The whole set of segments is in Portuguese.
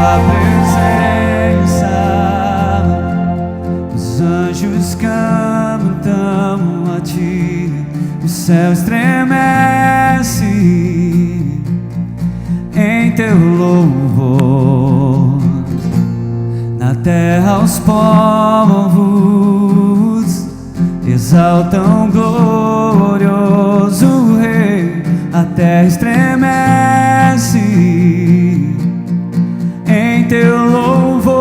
tua presença, os anjos cantam a ti, o céu estremece em teu louvor. Na terra os povos exaltam glorioso Rei. A terra estremece em teu louvor,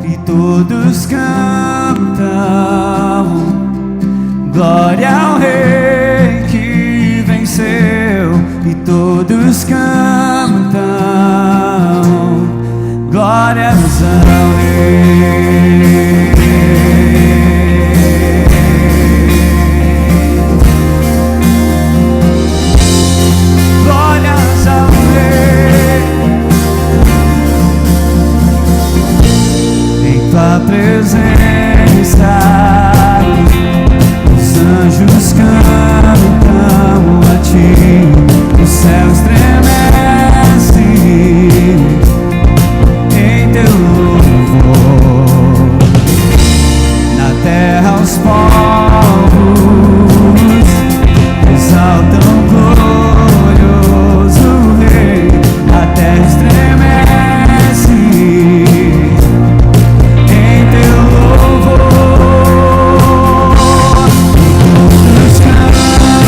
e todos cantam glória ao Rei que venceu. E todos cantam glórias ao Rei. Glórias ao Rei. Em tua presença os anjos cantam a ti, o céu estremece em teu louvor. Na terra os povos exaltam glorioso Rei. A terra estremece em teu louvor, e todos cantam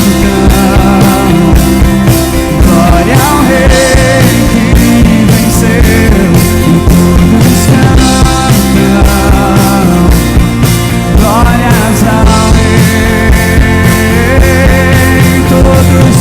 glória ao Rei que venceu. E todos cantam glórias ao Rei. Todos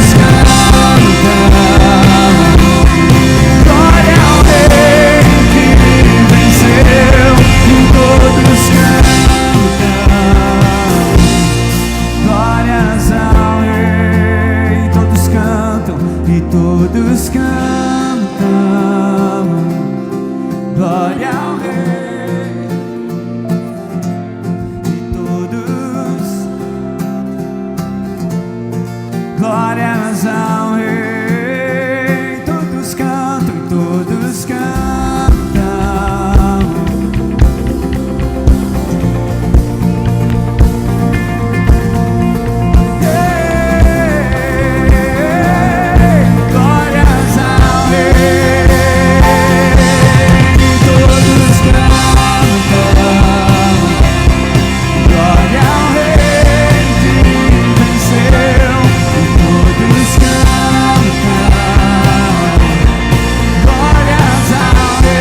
cantam glória ao Rei que venceu. E todos cantam glórias ao Rei. Todos cantam, e todos cantam glórias ao Rei. Todos cantam glória ao Rei que venceu. E todos cantam glórias ao Rei.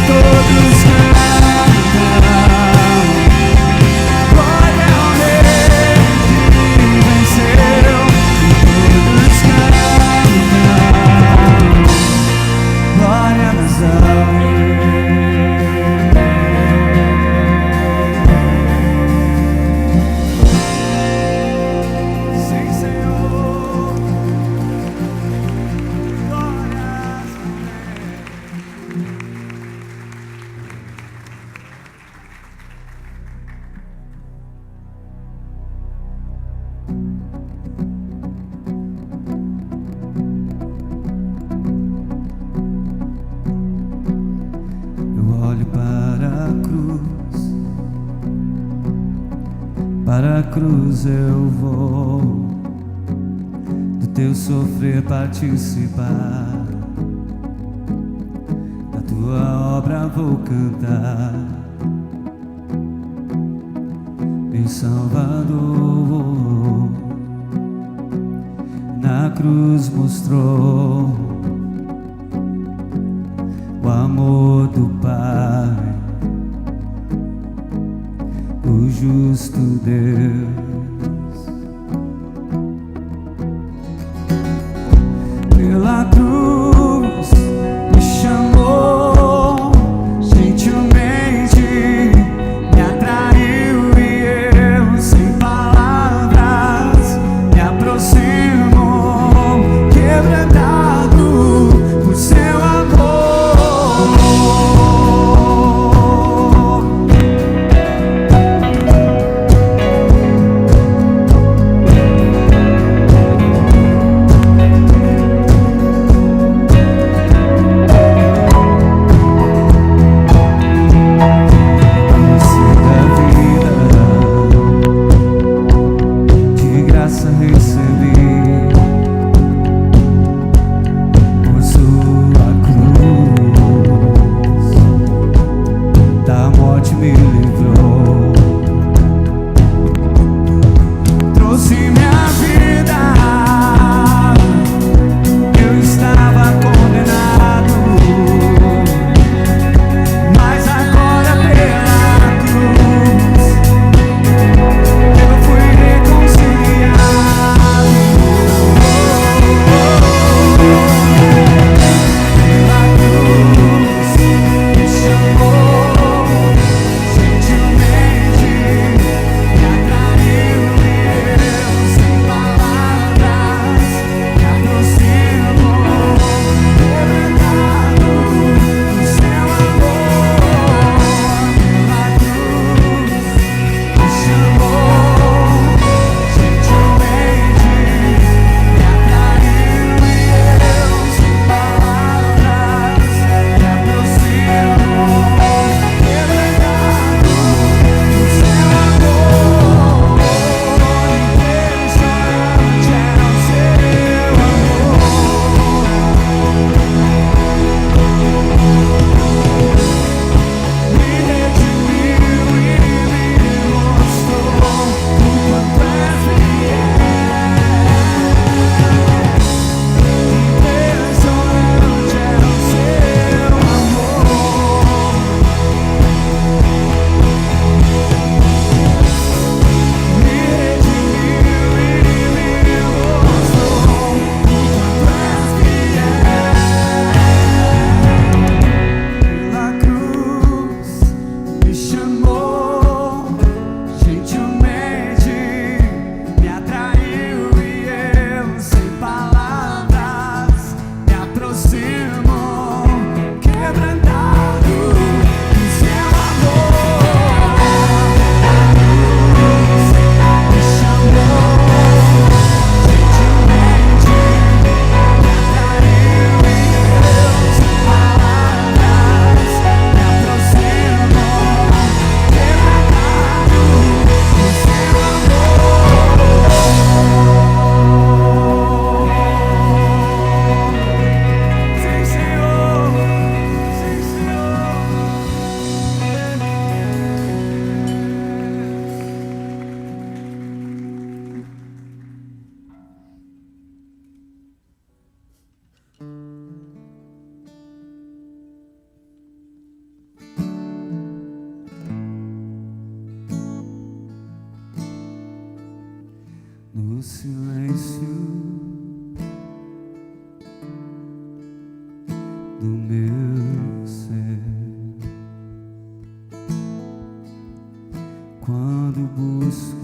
Todos cantam glória ao Rei que venceu. E todos cantam glórias ao Rei. Sim, Senhor. Glórias ao Eu olho para a cruz eu vou, do teu sofrer participar, da tua obra vou cantar. Meu Salvador, na cruz mostrou o amor do Pai, o justo Deus. Pela cruz me chamou, gentilmente me atraiu e eu, sem palavras, me aproximo, quebrantado por seu amor. No silêncio do meu ser, quando busco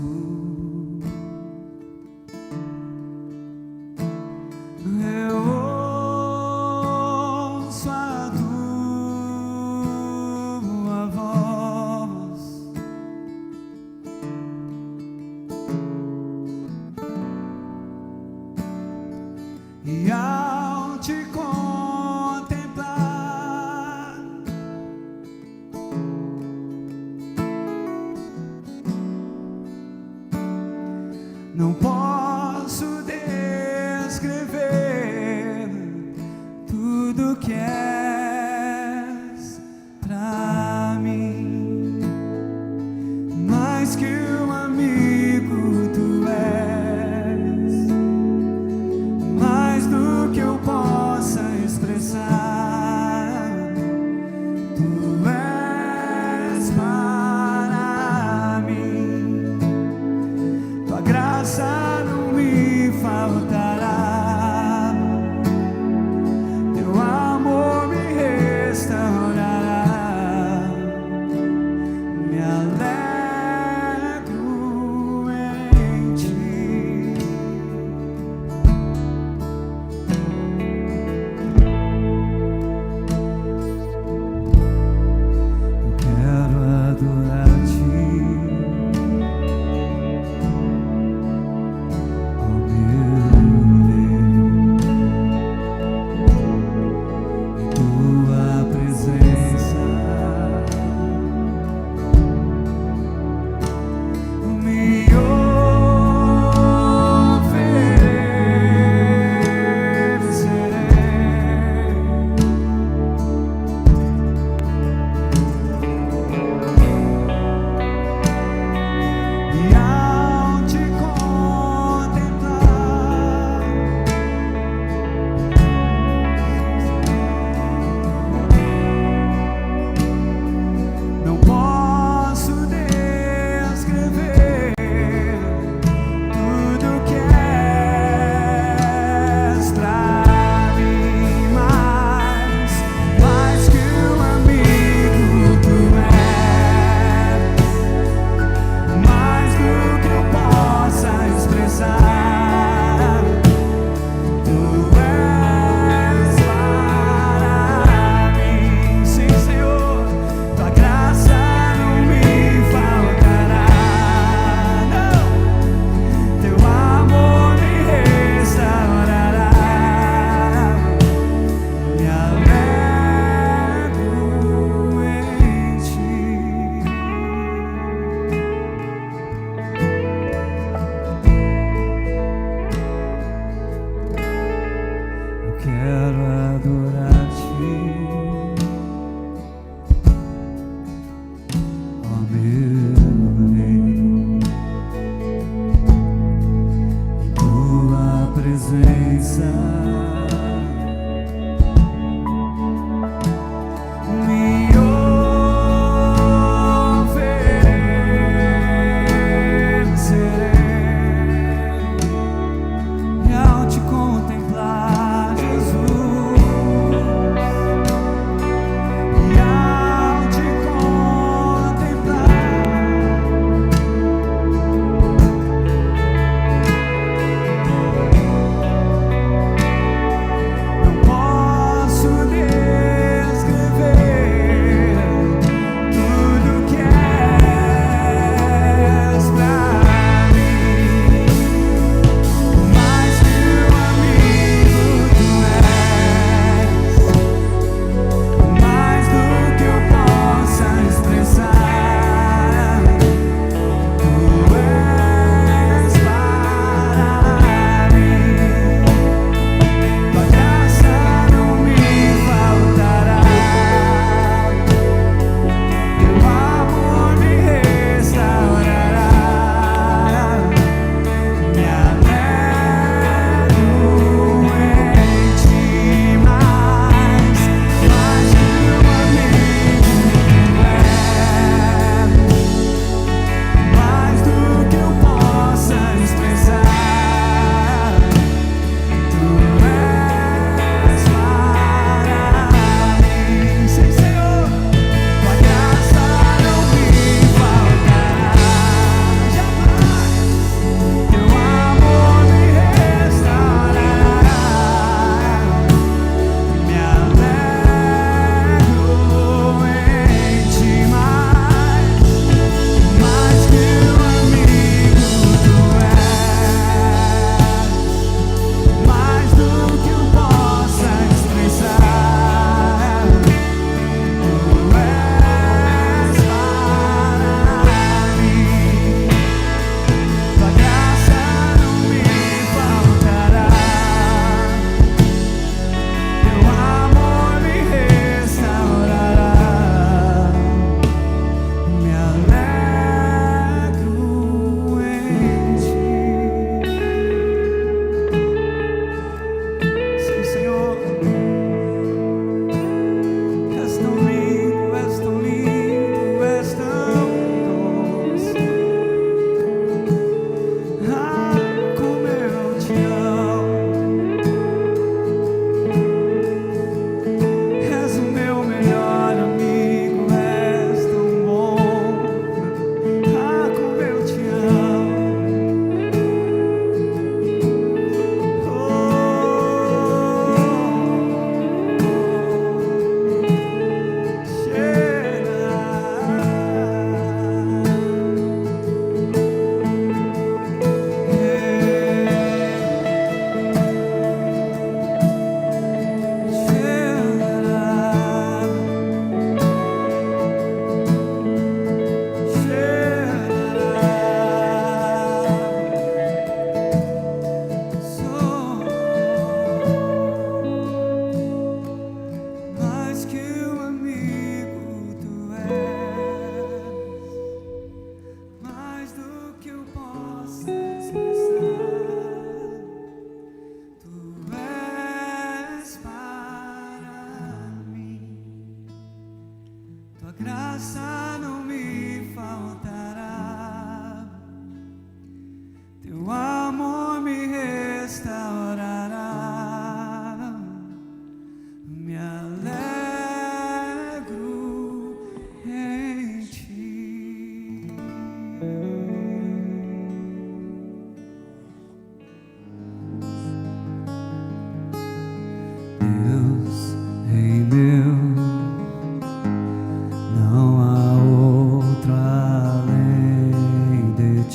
eu ouço a tua voz, e ao te contemplar, não posso descrever tudo que és pra mim, mais que um amigo tu és.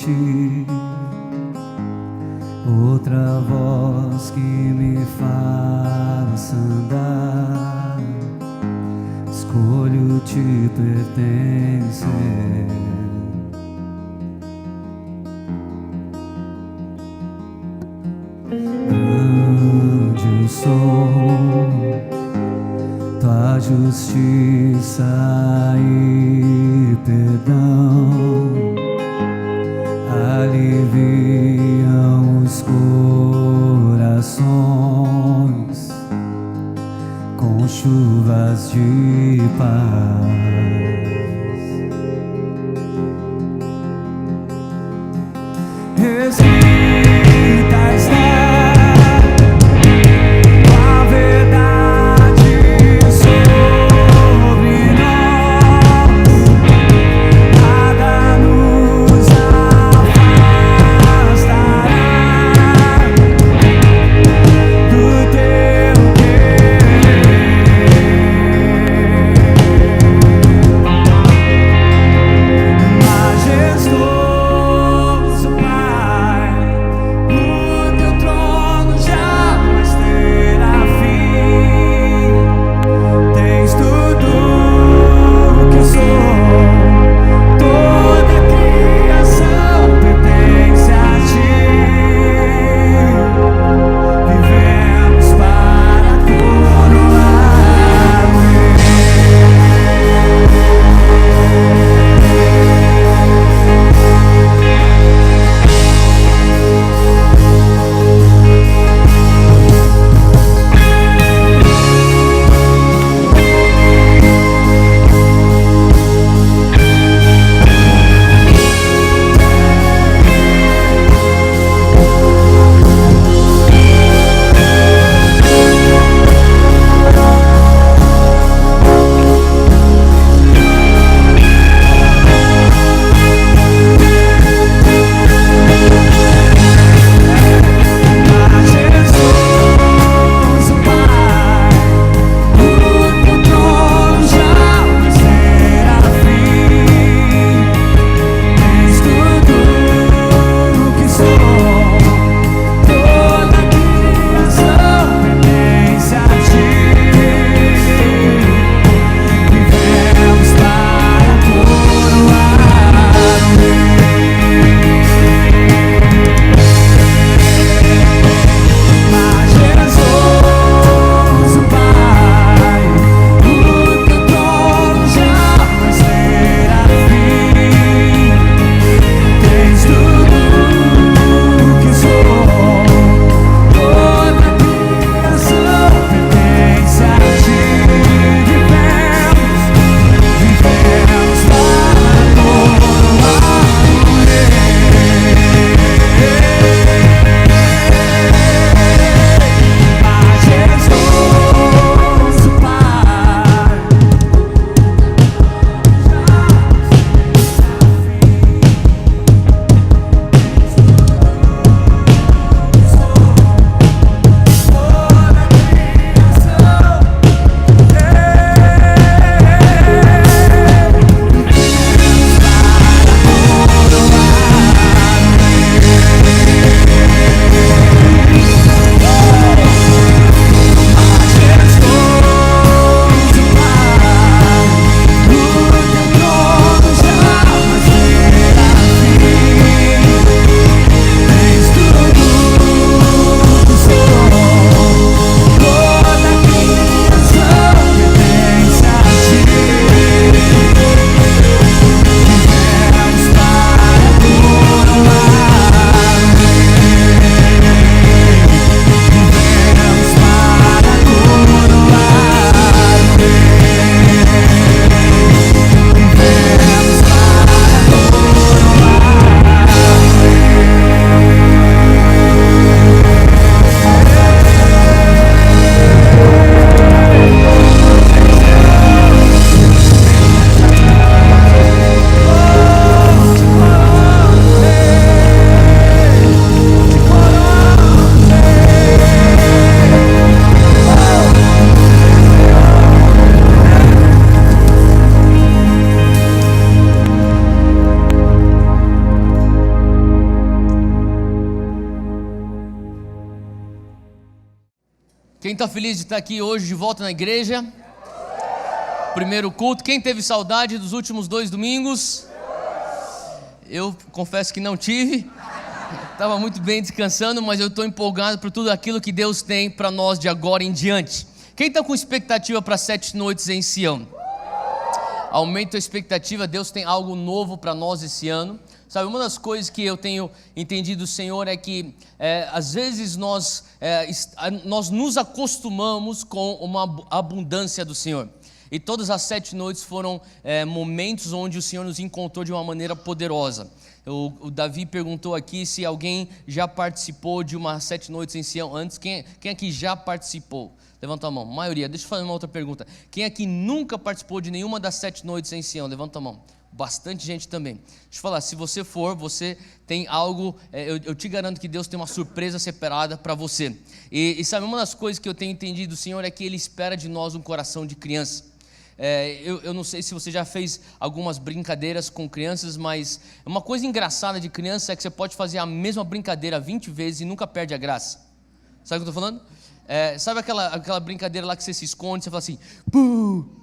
ti, outra voz que me faça andar. Escolho te pertencer. Grande eu sou, tua justiça e perdão aliviam os corações com chuvas de paz. Escrita está a verdade sobre nós, nada nos afastará do teu querer. Majestoso Pai, Quem está feliz de estar aqui hoje de volta na igreja? Primeiro culto. Quem teve saudade dos últimos 2 domingos? Eu confesso que não tive. Estava muito bem descansando, mas eu estou empolgado por tudo aquilo que Deus tem para nós de agora em diante. Quem está com expectativa para 7 noites em Sião? Aumente a expectativa, Deus tem algo novo para nós esse ano. Sabe, uma das coisas que eu tenho entendido do Senhor é que às vezes nós nos acostumamos com uma abundância do Senhor. E todas as 7 noites foram momentos onde o Senhor nos encontrou de uma maneira poderosa. O Davi perguntou aqui se alguém já participou de uma 7 noites em Sião antes. Quem aqui já participou? Levanta a mão. Maioria. Deixa eu fazer uma outra pergunta. Quem aqui nunca participou de nenhuma das 7 noites em Sião? Levanta a mão. Bastante gente também. Deixa eu falar, se você for, você tem algo, eu te garanto que Deus tem uma surpresa separada para você. E sabe, uma das coisas que eu tenho entendido do Senhor é que Ele espera de nós um coração de criança. Eu não sei se você já fez algumas brincadeiras com crianças, mas uma coisa engraçada de criança é que você pode fazer a mesma brincadeira 20 vezes e nunca perde a graça. Sabe o que eu estou falando? Sabe aquela brincadeira lá que você se esconde, você fala assim, buh!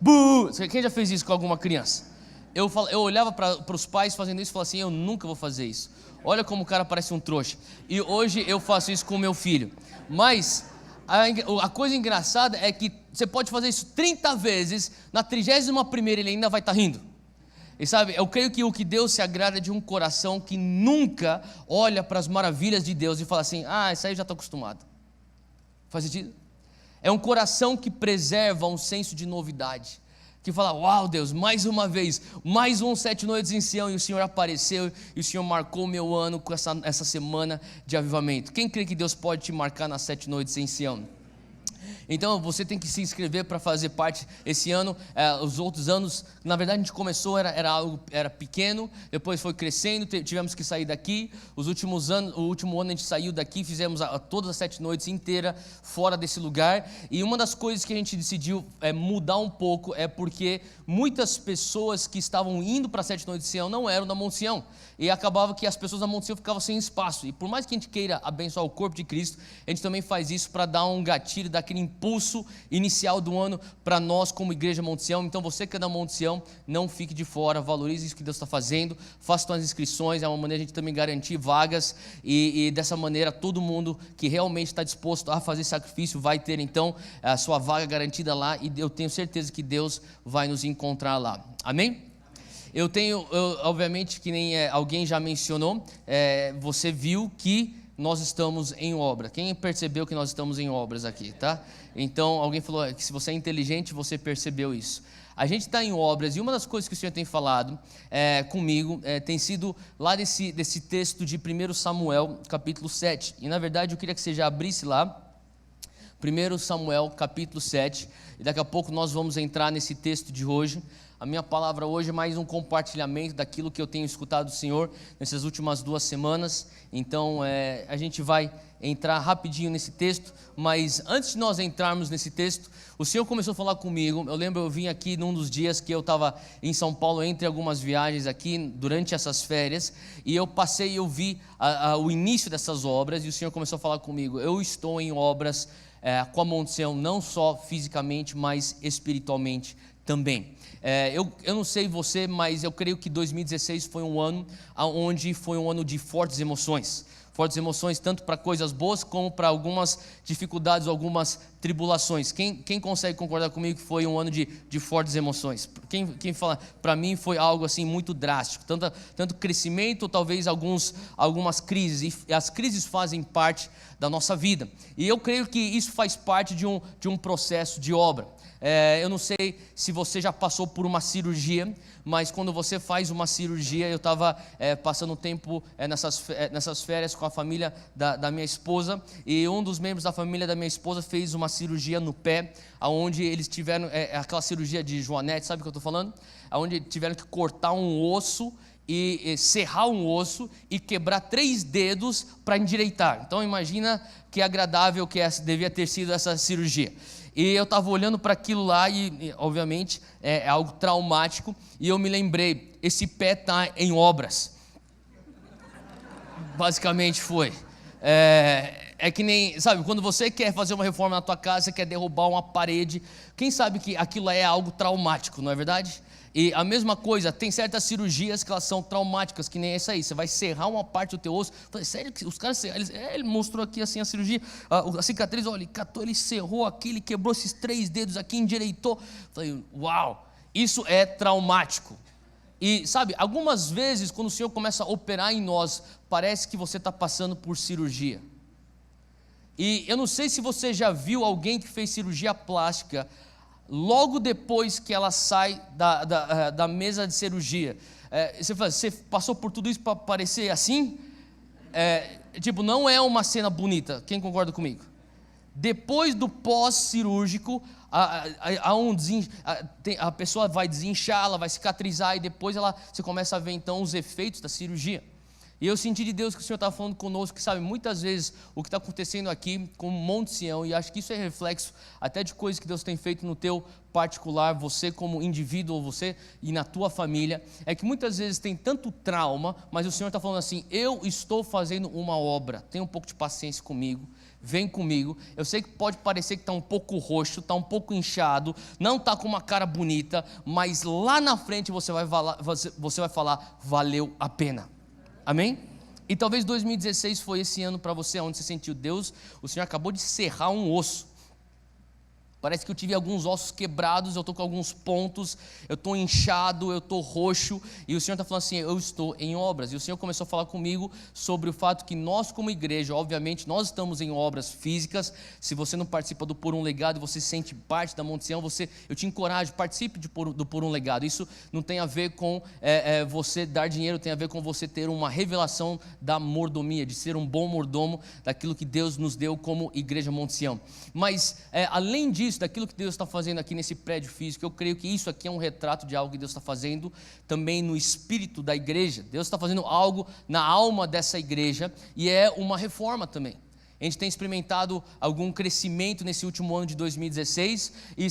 Buh! Quem já fez isso com alguma criança? Eu olhava para os pais fazendo isso e falava assim, eu nunca vou fazer isso. Olha como o cara parece um trouxa. E hoje eu faço isso com o meu filho. Mas a coisa engraçada é que você pode fazer isso 30 vezes, na 31ª ele ainda vai estar rindo. E sabe, eu creio que o que Deus se agrada é de um coração que nunca olha para as maravilhas de Deus e fala assim, isso aí eu já estou acostumado. Faz sentido? É um coração que preserva um senso de novidade, que fala, uau Deus, mais uma vez, mais 7 noites em Sião, e o Senhor apareceu, e o Senhor marcou o meu ano com essa semana de avivamento. Quem crê que Deus pode te marcar nas 7 noites em Sião? Então você tem que se inscrever para fazer parte esse ano. Os outros anos, na verdade a gente começou, era pequeno, depois foi crescendo, tivemos que sair daqui. O último ano a gente saiu daqui, fizemos todas as 7 noites inteiras fora desse lugar. E uma das coisas que a gente decidiu mudar um pouco é porque muitas pessoas que estavam indo para 7 noites de Sião não eram da Monte Sião. E acabava que as pessoas da Monte Sião ficavam sem espaço. E por mais que a gente queira abençoar o corpo de Cristo, a gente também faz isso para dar um gatilho, daquele impulso inicial do ano para nós como igreja Monte Sião. Então você que é da Monte Sião, não fique de fora, valorize isso que Deus está fazendo, faça suas inscrições, é uma maneira de a gente também garantir vagas e dessa maneira todo mundo que realmente está disposto a fazer sacrifício vai ter então a sua vaga garantida lá, e eu tenho certeza que Deus vai nos encontrar lá. Amém? Obviamente que nem alguém já mencionou, você viu que nós estamos em obra. Quem percebeu que nós estamos em obras aqui, tá? Então, alguém falou que se você é inteligente, você percebeu isso. A gente está em obras, e uma das coisas que o Senhor tem falado comigo tem sido lá desse texto de 1 Samuel, capítulo 7. E, na verdade, eu queria que você já abrisse lá, 1 Samuel, capítulo 7. E daqui a pouco nós vamos entrar nesse texto de hoje. A minha palavra hoje é mais um compartilhamento daquilo que eu tenho escutado do Senhor nessas últimas 2 semanas. Então a gente vai entrar rapidinho nesse texto, mas antes de nós entrarmos nesse texto, o Senhor começou a falar comigo. Eu lembro, eu vim aqui num dos dias que eu estava em São Paulo, entre algumas viagens aqui, durante essas férias, e eu passei e eu vi o início dessas obras, e o Senhor começou a falar comigo. Eu estou em obras com a Monte Sião, não só fisicamente, mas espiritualmente também. Eu não sei você, mas eu creio que 2016 foi um ano onde foi um ano de fortes emoções tanto para coisas boas como para algumas dificuldades, algumas tribulações. Quem consegue concordar comigo que foi um ano de fortes emoções? Quem fala, para mim foi algo assim muito drástico, tanto crescimento, ou talvez algumas crises, e as crises fazem parte da nossa vida, e eu creio que isso faz parte de um processo de obra. Eu não sei se você já passou por uma cirurgia, mas quando você faz uma cirurgia, eu estava passando um tempo nessas férias com a família da minha esposa, e um dos membros da família da minha esposa fez uma cirurgia no pé, onde eles tiveram aquela cirurgia de Joanete, sabe o que eu estou falando? Onde tiveram que cortar um osso e serrar um osso e quebrar 3 dedos para endireitar. Então imagina que agradável que devia ter sido essa cirurgia. E eu estava olhando para aquilo lá e obviamente é algo traumático, e eu me lembrei, esse pé está em obras. Basicamente foi. É que nem, sabe, quando você quer fazer uma reforma na tua casa, você quer derrubar uma parede, quem sabe que aquilo é algo traumático, não é verdade? E a mesma coisa, tem certas cirurgias que elas são traumáticas, que nem essa aí, você vai serrar uma parte do teu osso. Eu falei, sério, os caras, ele mostrou aqui assim a cirurgia, a cicatriz, olha, ele catou, ele serrou aqui, ele quebrou esses 3 dedos aqui, endireitou. Eu falei, uau, isso é traumático. E sabe, algumas vezes quando o Senhor começa a operar em nós, parece que você está passando por cirurgia. E eu não sei se você já viu alguém que fez cirurgia plástica, logo depois que ela sai da mesa de cirurgia. Você fala, você passou por tudo isso para parecer assim? Tipo, não é uma cena bonita, quem concorda comigo? Depois do pós-cirúrgico, a pessoa vai desinchar, ela vai cicatrizar e depois você começa a ver então os efeitos da cirurgia. E eu senti de Deus que o Senhor estava falando conosco, que sabe, muitas vezes o que está acontecendo aqui com o Monte Sião, e acho que isso é reflexo até de coisas que Deus tem feito no teu particular, você como indivíduo, você e na tua família, é que muitas vezes tem tanto trauma, mas o Senhor está falando assim, eu estou fazendo uma obra, tenha um pouco de paciência comigo, vem comigo, eu sei que pode parecer que está um pouco roxo, está um pouco inchado, não está com uma cara bonita, mas lá na frente você vai falar, valeu a pena. Amém? E talvez 2016 foi esse ano para você, onde você sentiu Deus, o Senhor acabou de serrar um osso. Parece que eu tive alguns ossos quebrados, eu estou com alguns pontos, eu estou inchado, eu estou roxo, e o Senhor está falando assim, eu estou em obras. E o Senhor começou a falar comigo sobre o fato que nós como igreja, obviamente, nós estamos em obras físicas. Se você não participa do Por um Legado, você se sente parte da Monte Sião, eu te encorajo, participe do Por um Legado. Isso não tem a ver com você dar dinheiro, tem a ver com você ter uma revelação da mordomia, de ser um bom mordomo daquilo que Deus nos deu como igreja Monte Sião. Mas, além disso, daquilo que Deus está fazendo aqui nesse prédio físico, eu creio que isso aqui é um retrato de algo que Deus está fazendo também no espírito da igreja. Deus está fazendo algo na alma dessa igreja e é uma reforma também. A gente tem experimentado algum crescimento nesse último ano de 2016 e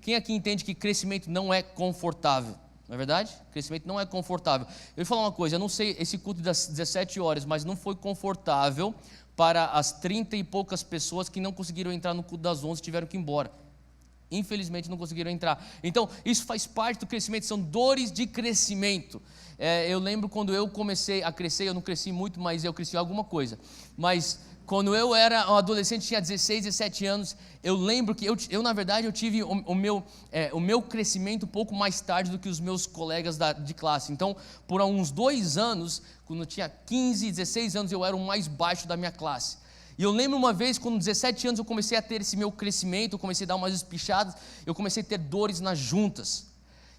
quem aqui entende que crescimento não é confortável? Não é verdade? Crescimento não é confortável. Eu vou falar uma coisa, eu não sei esse culto das 17 horas, mas não foi confortável para as 30 e poucas pessoas que não conseguiram entrar no culto das 11 e tiveram que ir embora. Infelizmente não conseguiram entrar. Então, isso faz parte do crescimento, são dores de crescimento. Eu lembro quando eu comecei a crescer, eu não cresci muito, mas eu cresci alguma coisa. Mas quando eu era um adolescente, tinha 16, 17 anos, eu lembro que eu na verdade, eu tive o meu crescimento um pouco mais tarde do que os meus colegas de classe. Então, por uns 2 anos, quando eu tinha 15, 16 anos, eu era o mais baixo da minha classe. E eu lembro uma vez, com 17 anos, eu comecei a ter esse meu crescimento, eu comecei a dar umas espichadas, eu comecei a ter dores nas juntas.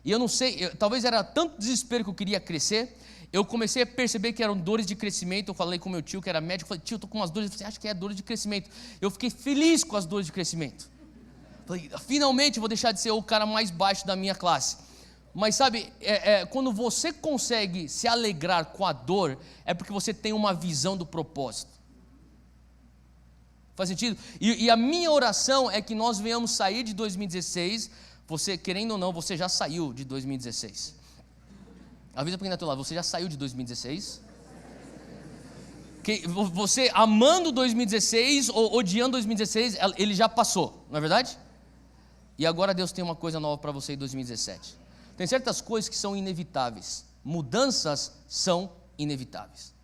E eu não sei, talvez era tanto desespero que eu queria crescer, eu comecei a perceber que eram dores de crescimento. Eu falei com meu tio, que era médico, falei, tio, eu estou com umas dores. Ele falou, acho que é dores de crescimento. Eu fiquei feliz com as dores de crescimento. Falei, finalmente eu vou deixar de ser o cara mais baixo da minha classe. Mas sabe, quando você consegue se alegrar com a dor, é porque você tem uma visão do propósito. Faz sentido? E a minha oração é que nós venhamos sair de 2016, você, querendo ou não, você já saiu de 2016. Avisa para quem está do teu lado, você já saiu de 2016? Você amando 2016 ou odiando 2016, ele já passou, não é verdade? E agora Deus tem uma coisa nova para você em 2017. Tem certas coisas que são inevitáveis. Mudanças são inevitáveis.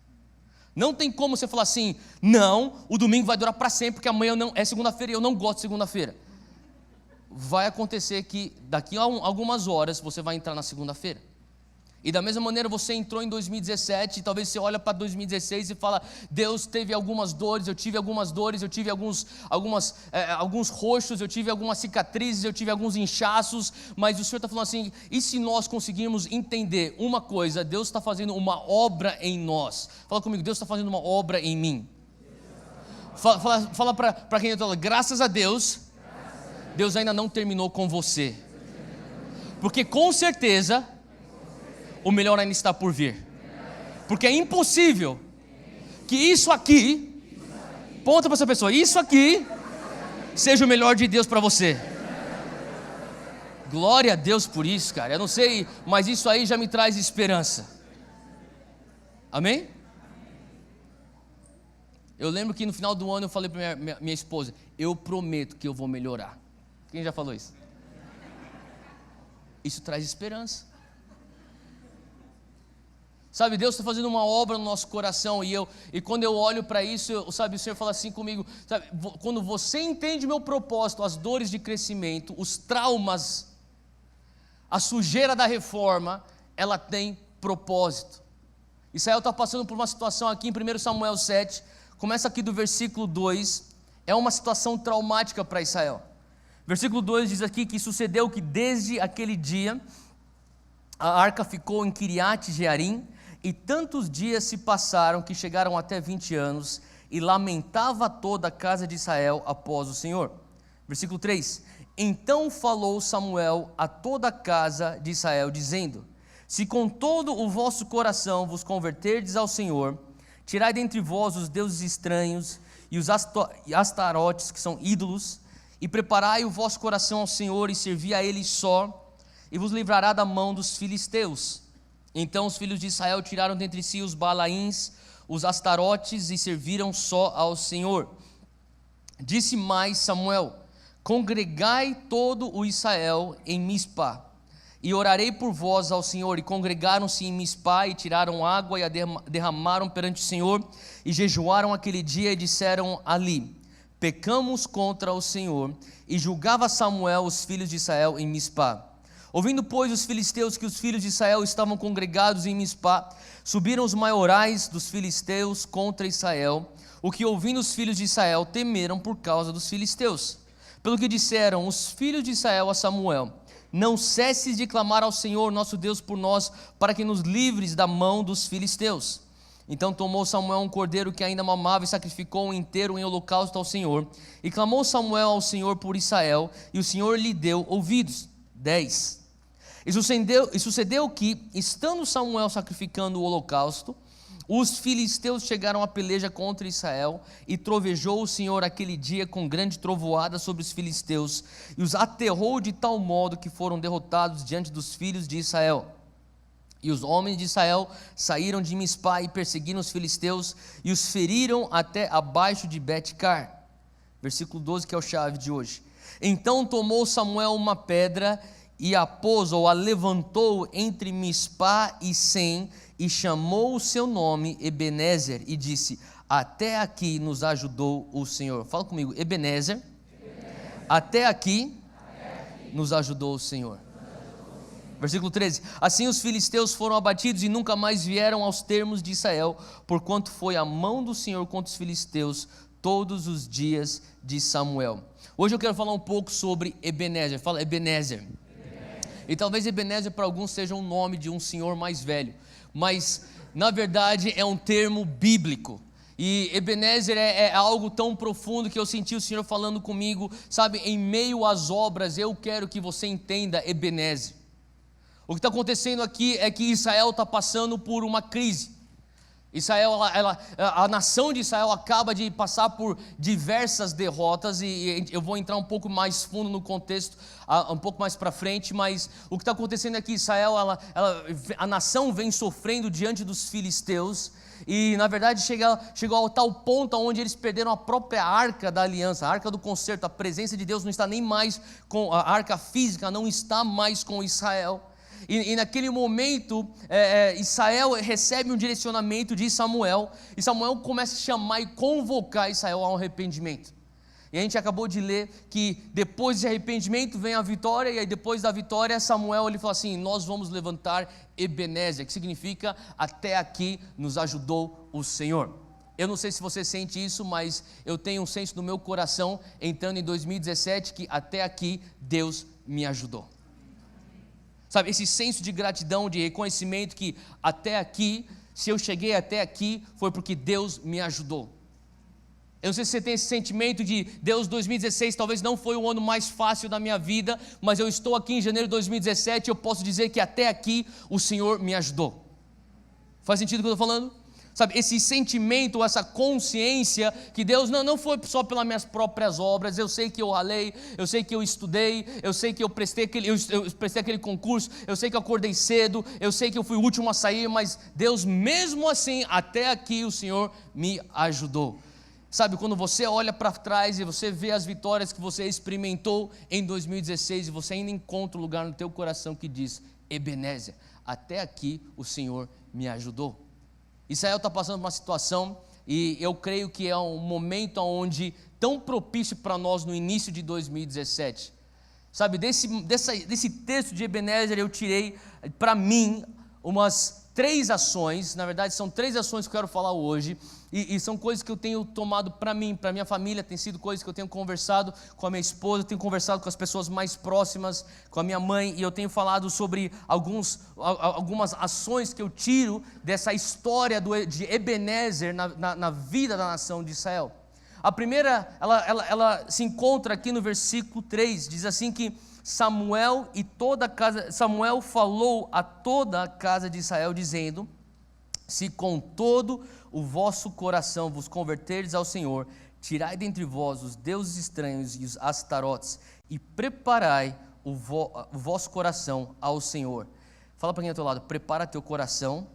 Não tem como você falar assim, não, o domingo vai durar para sempre, porque amanhã é segunda-feira e eu não gosto de segunda-feira. Vai acontecer que daqui a algumas horas você vai entrar na segunda-feira. E da mesma maneira você entrou em 2017, e talvez você olha para 2016 e fala, Deus teve algumas dores, eu tive algumas dores, eu tive alguns roxos, eu tive algumas cicatrizes, eu tive alguns inchaços, mas o Senhor está falando assim, e se nós conseguirmos entender uma coisa, Deus está fazendo uma obra em nós. Fala comigo, Deus está fazendo uma obra em mim. Fala para quem está falando, graças a Deus, Deus ainda não terminou com você. Porque com certeza o melhor ainda está por vir. Porque é impossível que isso aqui, ponta para essa pessoa, isso aqui seja o melhor de Deus para você. Glória a Deus por isso, cara. Eu não sei, mas isso aí já me traz esperança. Amém? Eu lembro que no final do ano eu falei para minha esposa, eu prometo que eu vou melhorar. Quem já falou isso? Isso traz esperança. Sabe, Deus está fazendo uma obra no nosso coração e quando eu olho para isso, sabe, o Senhor fala assim comigo, sabe, quando você entende meu propósito, as dores de crescimento, os traumas, a sujeira da reforma, ela tem propósito. Israel está passando por uma situação aqui em 1 Samuel 7, começa aqui do versículo 2, é uma situação traumática para Israel. Versículo 2 diz aqui que sucedeu que desde aquele dia a arca ficou em Kiriat Jearim, e tantos dias se passaram que chegaram até 20 anos, e lamentava toda a casa de Israel após o Senhor. Versículo 3: Então falou Samuel a toda a casa de Israel, dizendo: Se com todo o vosso coração vos converterdes ao Senhor, tirai dentre vós os deuses estranhos e os astarotes, que são ídolos, e preparai o vosso coração ao Senhor, e servi a Ele só, e vos livrará da mão dos filisteus. Então os filhos de Israel tiraram dentre si os Balaíns, os Astarotes, e serviram só ao Senhor. Disse mais Samuel: Congregai todo o Israel em Mispa, e orarei por vós ao Senhor. E congregaram-se em Mispa, e tiraram água, e a derramaram perante o Senhor, e jejuaram aquele dia, e disseram ali: Pecamos contra o Senhor. E julgava Samuel os filhos de Israel em Mispa. Ouvindo, pois, os filisteus que os filhos de Israel estavam congregados em Mispa, subiram os maiorais dos filisteus contra Israel, o que, ouvindo os filhos de Israel, temeram por causa dos filisteus. Pelo que disseram os filhos de Israel a Samuel: Não cesses de clamar ao Senhor nosso Deus por nós, para que nos livres da mão dos filisteus. Então tomou Samuel um cordeiro que ainda mamava e sacrificou-o inteiro em holocausto ao Senhor. E clamou Samuel ao Senhor por Israel, e o Senhor lhe deu ouvidos. 10. E sucedeu que, estando Samuel sacrificando o holocausto, os filisteus chegaram à peleja contra Israel, e trovejou o Senhor aquele dia com grande trovoada sobre os filisteus, e os aterrou de tal modo que foram derrotados diante dos filhos de Israel. E os homens de Israel saíram de Mispa e perseguiram os filisteus, e os feriram até abaixo de Bet-car. Versículo 12, que é o chave de hoje. Então tomou Samuel uma pedra, e a pôs, ou a levantou entre Mispa e Sem, e chamou o seu nome Ebenezer, e disse: Até aqui nos ajudou o Senhor. Fala comigo, Ebenezer. Até aqui nos ajudou o Senhor. Versículo 13: Assim os filisteus foram abatidos e nunca mais vieram aos termos de Israel, porquanto foi a mão do Senhor contra os filisteus todos os dias de Samuel. Hoje eu quero falar um pouco sobre Ebenezer. Fala, Ebenezer. E talvez Ebenezer para alguns seja um nome de um senhor mais velho, mas na verdade é um termo bíblico. E Ebenezer é algo tão profundo que eu senti o Senhor falando comigo, sabe, em meio às obras. Eu quero que você entenda Ebenezer. O que está acontecendo aqui é que Israel está passando por uma crise. Israel, a nação de Israel acaba de passar por diversas derrotas, e eu vou entrar um pouco mais fundo no contexto, um pouco mais para frente, mas o que está acontecendo é que Israel, a nação vem sofrendo diante dos filisteus, e na verdade chegou ao tal ponto onde eles perderam a própria arca da aliança, a arca do concerto. A presença de Deus não está nem mais com a arca física, não está mais com Israel. E naquele momento, Israel recebe um direcionamento de Samuel, e Samuel começa a chamar e convocar Israel ao arrependimento. E a gente acabou de ler que depois de arrependimento vem a vitória, e aí depois da vitória Samuel ele fala assim: nós vamos levantar Ebenezer, que significa até aqui nos ajudou o Senhor. Eu não sei se você sente isso, mas eu tenho um senso no meu coração, entrando em 2017, que até aqui Deus me ajudou. Sabe, esse senso de gratidão, de reconhecimento que até aqui, se eu cheguei até aqui, foi porque Deus me ajudou. Eu não sei se você tem esse sentimento de Deus, 2016 talvez não foi o ano mais fácil da minha vida, mas eu estou aqui em janeiro de 2017 e eu posso dizer que até aqui o Senhor me ajudou. Faz sentido o que eu estou falando? Sabe, esse sentimento, essa consciência que Deus não foi só pelas minhas próprias obras. Eu sei que eu ralei, eu sei que eu estudei, eu sei que eu prestei aquele concurso, eu sei que eu acordei cedo, eu sei que eu fui o último a sair, mas Deus mesmo assim, até aqui o Senhor me ajudou. Sabe, quando você olha para trás e você vê as vitórias que você experimentou em 2016 e você ainda encontra um lugar no teu coração que diz: Ebenezer, até aqui o Senhor me ajudou. Israel está passando por uma situação e eu creio que é um momento onde tão propício para nós no início de 2017. Sabe, desse texto de Ebenezer eu tirei para mim umas 3 ações, na verdade são 3 ações que eu quero falar hoje, e são coisas que eu tenho tomado para mim, para minha família, tem sido coisas que eu tenho conversado com a minha esposa, eu tenho conversado com as pessoas mais próximas, com a minha mãe, e eu tenho falado sobre algumas ações que eu tiro dessa história de Ebenezer na vida da nação de Israel. A primeira, ela se encontra aqui no versículo 3, diz assim que Samuel falou a toda a casa de Israel, dizendo: se com todo o vosso coração vos converterdes ao Senhor, tirai dentre vós os deuses estranhos e os astarotes, e preparai o vosso coração ao Senhor. Fala para quem é ao teu lado: prepara teu coração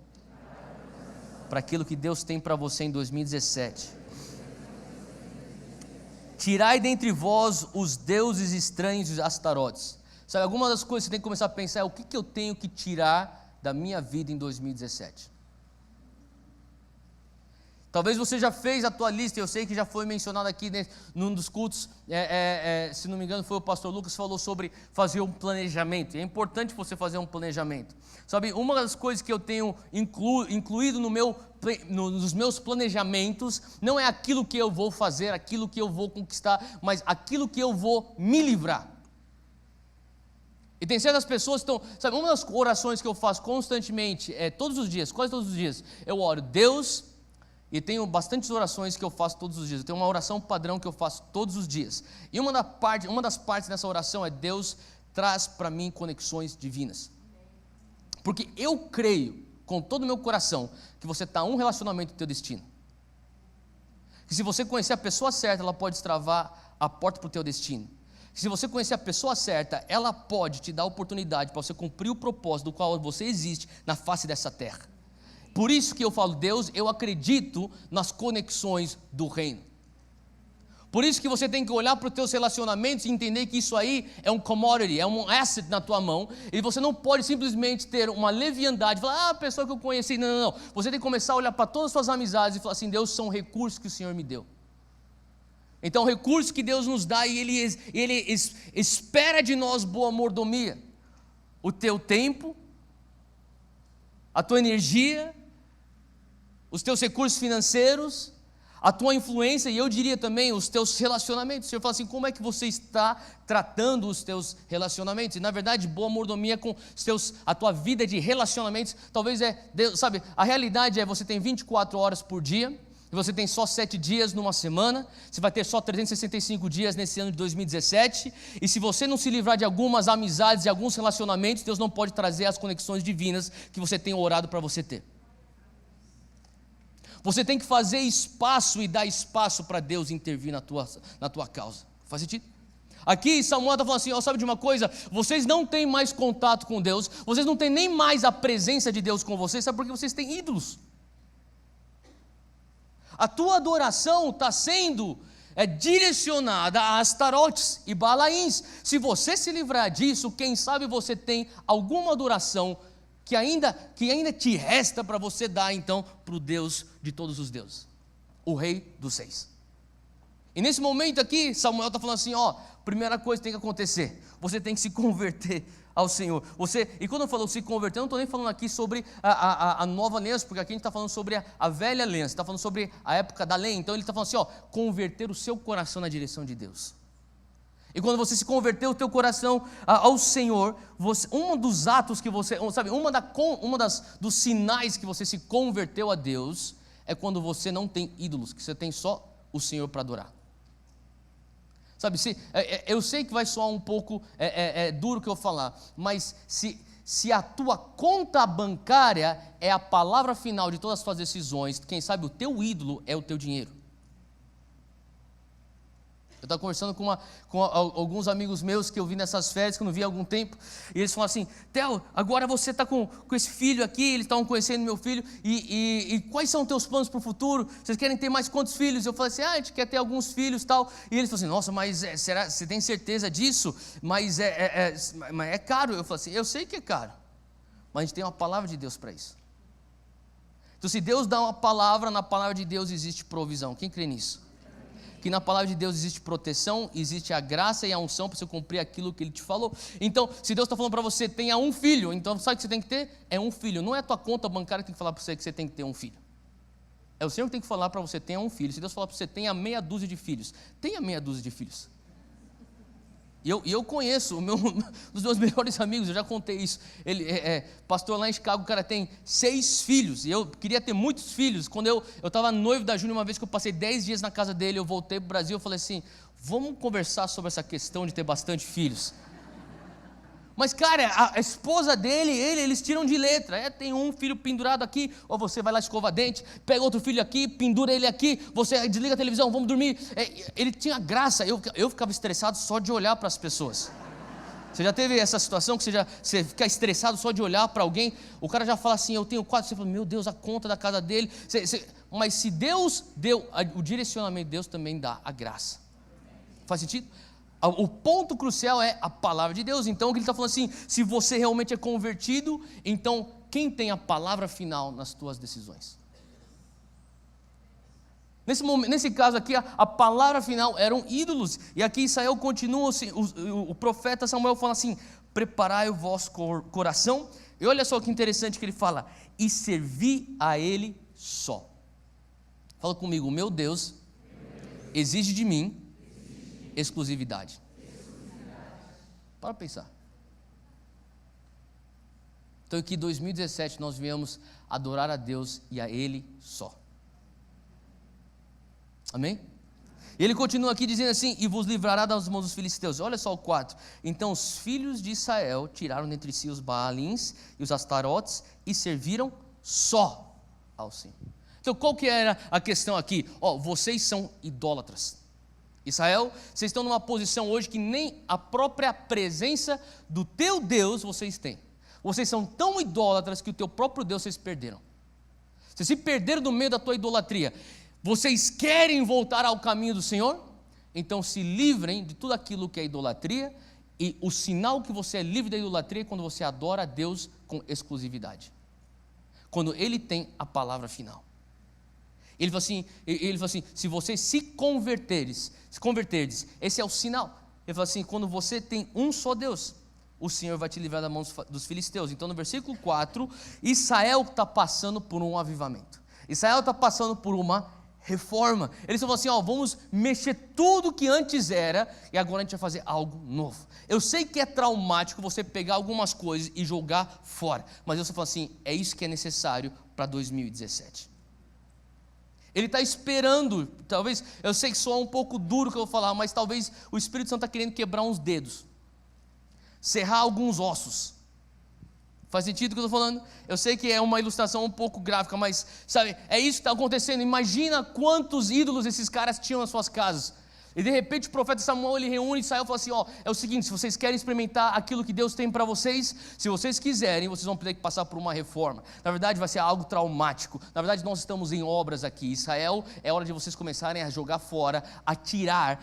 para aquilo que Deus tem para você em 2017. Tirai dentre vós os deuses estranhos e os astarotes. Sabe, algumas das coisas que você tem que começar a pensar é: o que eu tenho que tirar da minha vida em 2017? Talvez você já fez a tua lista, eu sei que já foi mencionado aqui num dos cultos, se não me engano foi o pastor Lucas que falou sobre fazer um planejamento. É importante você fazer um planejamento. Sabe, uma das coisas que eu tenho incluído nos meus planejamentos, não é aquilo que eu vou fazer, aquilo que eu vou conquistar, mas aquilo que eu vou me livrar. E tem certas pessoas que estão, sabe, uma das orações que eu faço constantemente, todos os dias, quase todos os dias, eu oro: Deus... E tenho bastantes orações que eu faço todos os dias. Eu tenho uma oração padrão que eu faço todos os dias. E uma das partes dessa oração é: Deus, traz para mim conexões divinas. Porque eu creio com todo o meu coração que você está a um relacionamento do teu destino. Que se você conhecer a pessoa certa, ela pode destravar a porta para o teu destino. Que se você conhecer a pessoa certa, ela pode te dar a oportunidade para você cumprir o propósito do qual você existe na face dessa terra. Por isso que eu falo: Deus, eu acredito nas conexões do reino. Por isso que você tem que olhar para os teus relacionamentos e entender que isso aí é um commodity, é um asset na tua mão, e você não pode simplesmente ter uma leviandade, falar: a pessoa que eu conheci, não. Você tem que começar a olhar para todas as suas amizades e falar assim: Deus, são recursos que o Senhor me deu. Então, recursos que Deus nos dá, e Ele espera de nós boa mordomia. O teu tempo, a tua energia, os teus recursos financeiros, a tua influência, e eu diria também os teus relacionamentos. O Senhor fala assim: como é que você está tratando os teus relacionamentos? E na verdade, boa mordomia com a tua vida de relacionamentos, talvez sabe, a realidade é: você tem 24 horas por dia, e você tem só 7 dias numa semana, você vai ter só 365 dias nesse ano de 2017, e se você não se livrar de algumas amizades e alguns relacionamentos, Deus não pode trazer as conexões divinas que você tem orado para você ter. Você tem que fazer espaço e dar espaço para Deus intervir na tua causa. Faz sentido? Aqui Samuel está falando assim: sabe de uma coisa? Vocês não têm mais contato com Deus, vocês não têm nem mais a presença de Deus com vocês, sabe por que vocês têm ídolos? A tua adoração está sendo direcionada a astarotes e balaíns. Se você se livrar disso, quem sabe você tem alguma adoração que ainda te resta para você dar então para o Deus de todos os deuses, o Rei dos Reis. E nesse momento aqui, Samuel está falando assim: primeira coisa que tem que acontecer, você tem que se converter ao Senhor. E quando eu falo se converter, eu não estou nem falando aqui sobre a nova aliança, porque aqui a gente está falando sobre a velha aliança, está falando sobre a época da lei. Então ele está falando assim: converter o seu coração na direção de Deus. E quando você se converter o teu coração ao Senhor, um dos atos que você, sabe, dos sinais que você se converteu a Deus, é quando você não tem ídolos, que você tem só o Senhor para adorar. Sabe, eu sei que vai soar um pouco duro o que eu falar, mas se a tua conta bancária é a palavra final de todas as tuas decisões, quem sabe o teu ídolo é o teu dinheiro. Eu Eu estava conversando com alguns amigos meus que eu vi nessas férias, que eu não vi há algum tempo, e eles falaram assim: Theo, agora você está com esse filho aqui, eles estavam conhecendo meu filho, e quais são os teus planos para o futuro? Vocês querem ter mais quantos filhos? Eu falei assim: a gente quer ter alguns filhos e tal. E eles falaram assim: nossa, mas será, você tem certeza disso? Mas é caro. Eu falei assim: eu sei que é caro, mas a gente tem uma palavra de Deus para isso. Então, se Deus dá uma palavra, na palavra de Deus existe provisão. Quem crê nisso? Que na palavra de Deus existe proteção, existe a graça e a unção para você cumprir aquilo que Ele te falou. Então, se Deus está falando para você, tenha um filho, então sabe o que você tem que ter? É um filho. Não é a tua conta bancária que tem que falar para você que você tem que ter um filho. É o Senhor que tem que falar para você, tenha um filho. Se Deus falar para você, tenha meia dúzia de filhos, tenha meia dúzia de filhos. E eu conheço um dos meus melhores amigos, eu já contei isso. Ele pastor lá em Chicago, o cara tem 6 filhos, e eu queria ter muitos filhos. Quando eu estava noivo da Júnior, uma vez que eu passei 10 dias na casa dele, eu voltei para o Brasil, eu falei assim: vamos conversar sobre essa questão de ter bastante filhos. Mas, cara, a esposa dele, eles tiram de letra. Tem um filho pendurado aqui, ou você vai lá escova dente, pega outro filho aqui, pendura ele aqui, você desliga a televisão, vamos dormir. Ele tinha graça, eu ficava estressado só de olhar para as pessoas. Você já teve essa situação que você fica estressado só de olhar para alguém? O cara já fala assim: eu tenho 4, você fala: meu Deus, a conta da casa dele. Mas se Deus deu o direcionamento, Deus também dá a graça. Faz sentido? O ponto crucial é a palavra de Deus. Então, o que ele está falando assim: se você realmente é convertido, então quem tem a palavra final nas tuas decisões? Nesse caso aqui, a palavra final eram ídolos. E aqui Israel continua, o profeta Samuel fala assim: preparai o vosso coração. E olha só que interessante que ele fala: e servi a ele só. Fala comigo: meu Deus exige de mim exclusividade. Para pensar. Então, que em 2017 nós viemos adorar a Deus e a Ele só. Amém? E ele continua aqui dizendo assim: e vos livrará das mãos dos filisteus. Olha só o 4. Então os filhos de Israel tiraram dentre si os Baalins e os Astarotes e serviram só ao Senhor. Então, qual que era a questão aqui? Vocês são idólatras. Israel, vocês estão numa posição hoje que nem a própria presença do teu Deus vocês têm. Vocês são tão idólatras que o teu próprio Deus vocês perderam. Vocês se perderam no meio da tua idolatria. Vocês querem voltar ao caminho do Senhor? Então se livrem de tudo aquilo que é idolatria. E o sinal que você é livre da idolatria é quando você adora a Deus com exclusividade. Quando Ele tem a palavra final. Ele falou assim: se vocês se converterdes, esse é o sinal. Ele falou assim: quando você tem um só Deus, o Senhor vai te livrar da mão dos filisteus. Então no versículo 4, Israel está passando por um avivamento. Israel está passando por uma reforma. Eles falam assim: vamos mexer tudo que antes era, e agora a gente vai fazer algo novo. Eu sei que é traumático você pegar algumas coisas e jogar fora, mas eu só falo assim: é isso que é necessário para 2017. Ele está esperando, talvez, eu sei que soa um pouco duro o que eu vou falar, mas talvez o Espírito Santo está querendo quebrar uns dedos, serrar alguns ossos. Faz sentido o que eu estou falando? Eu sei que é uma ilustração um pouco gráfica, mas, sabe, é isso que está acontecendo. Imagina quantos ídolos esses caras tinham nas suas casas. E de repente o profeta Samuel, ele reúne Israel e fala assim: é o seguinte, se vocês querem experimentar aquilo que Deus tem para vocês, se vocês quiserem, vocês vão ter que passar por uma reforma. Na verdade vai ser algo traumático. Na verdade nós estamos em obras aqui. Israel, é hora de vocês começarem a jogar fora, a tirar,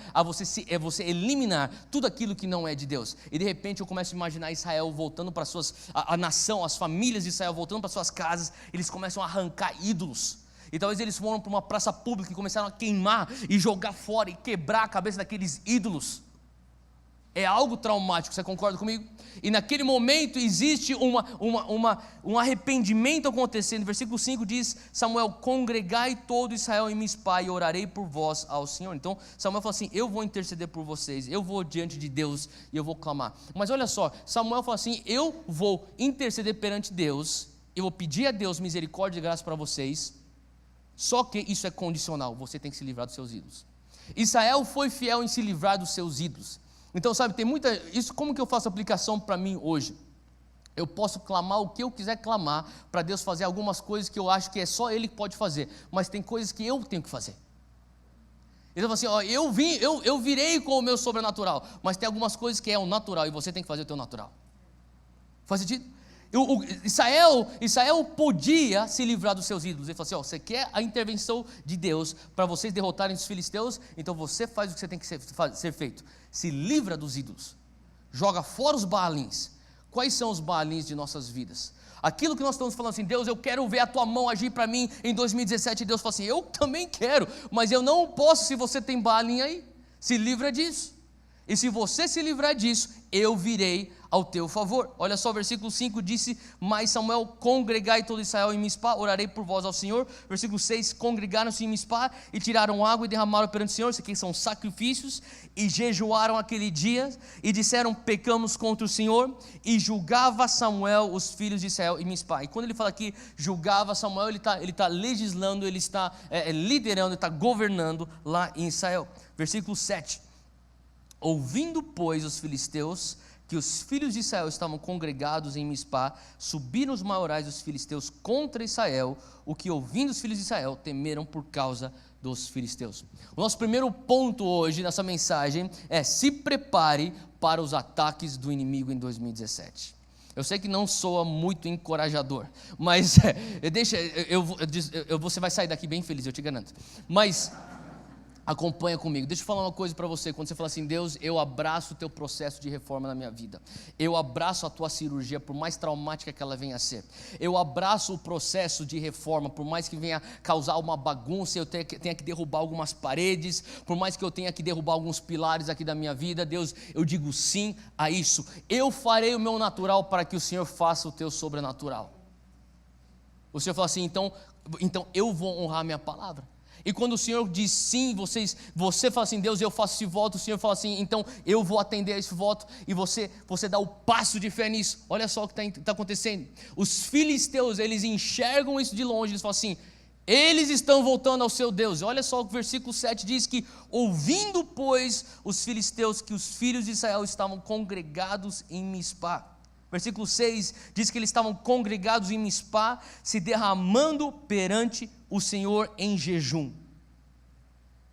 você eliminar tudo aquilo que não é de Deus. E de repente eu começo a imaginar Israel voltando para a nação, as famílias de Israel voltando para suas casas. Eles começam a arrancar ídolos. E talvez eles foram para uma praça pública e começaram a queimar e jogar fora e quebrar a cabeça daqueles ídolos. É algo traumático, você concorda comigo? E naquele momento existe um arrependimento acontecendo. Versículo 5 diz: Samuel, congregai todo Israel em Mispa e orarei por vós ao Senhor. Então Samuel fala assim: eu vou interceder por vocês, eu vou diante de Deus e eu vou clamar. Mas olha só, Samuel fala assim: eu vou interceder perante Deus, eu vou pedir a Deus misericórdia e graça para vocês. Só que isso é condicional, você tem que se livrar dos seus ídolos. Israel foi fiel em se livrar dos seus ídolos. Então, sabe, tem muita... Isso, como que eu faço aplicação para mim hoje? Eu posso clamar o que eu quiser clamar para Deus fazer algumas coisas que eu acho que é só Ele que pode fazer, mas tem coisas que eu tenho que fazer. Ele falou assim, ó, eu virei com o meu sobrenatural, mas tem algumas coisas que é o natural e você tem que fazer o teu natural. Faz sentido? Israel podia se livrar dos seus ídolos. Ele falou assim, ó, você quer a intervenção de Deus para vocês derrotarem os filisteus? Então você faz o que você tem que ser feito. Se livra dos ídolos. Joga fora os baalins. Quais são os baalins de nossas vidas? Aquilo que nós estamos falando assim, Deus, eu quero ver a tua mão agir para mim em 2017. E Deus fala assim, eu também quero, mas eu não posso se você tem baalim aí. Se livra disso. E se você se livrar disso, eu virei ao teu favor. Olha só, versículo 5, disse, mas Samuel, congregai todo Israel em Mispá, orarei por vós ao Senhor. Versículo 6, congregaram-se em Mispá e tiraram água e derramaram perante o Senhor. Isso aqui são sacrifícios. E jejuaram aquele dia e disseram, pecamos contra o Senhor. E julgava Samuel os filhos de Israel em Mispá. E quando ele fala aqui, julgava Samuel, ele está legislando, ele está liderando, ele está governando lá em Israel. Versículo 7, ouvindo, pois, os filisteus que os filhos de Israel estavam congregados em Mispá, subiram os maiorais dos filisteus contra Israel, o que ouvindo os filhos de Israel temeram por causa dos filisteus. O nosso primeiro ponto hoje nessa mensagem é: se prepare para os ataques do inimigo em 2017. Eu sei que não soa muito encorajador, mas você vai sair daqui bem feliz, eu te garanto. Mas acompanha comigo. Deixa eu falar uma coisa para você. Quando você fala assim, Deus, eu abraço o teu processo de reforma na minha vida. Eu abraço a tua cirurgia, por mais traumática que ela venha a ser. Eu abraço o processo de reforma, por mais que venha causar uma bagunça, eu tenha que derrubar algumas paredes, por mais que eu tenha que derrubar alguns pilares aqui da minha vida. Deus, eu digo sim a isso. Eu farei o meu natural para que o Senhor faça o teu sobrenatural. O Senhor fala assim, então eu vou honrar a minha palavra. E quando o Senhor diz sim, você fala assim, Deus, eu faço esse voto. O Senhor fala assim, então eu vou atender a esse voto. E você dá o passo de fé nisso. Olha só o que está acontecendo. Os filisteus, eles enxergam isso de longe. Eles falam assim, eles estão voltando ao seu Deus. Olha só o versículo 7 diz que, ouvindo, pois, os filisteus que os filhos de Israel estavam congregados em Mispá. Versículo 6 diz que eles estavam congregados em Mispá, se derramando perante o Senhor em jejum. Deixa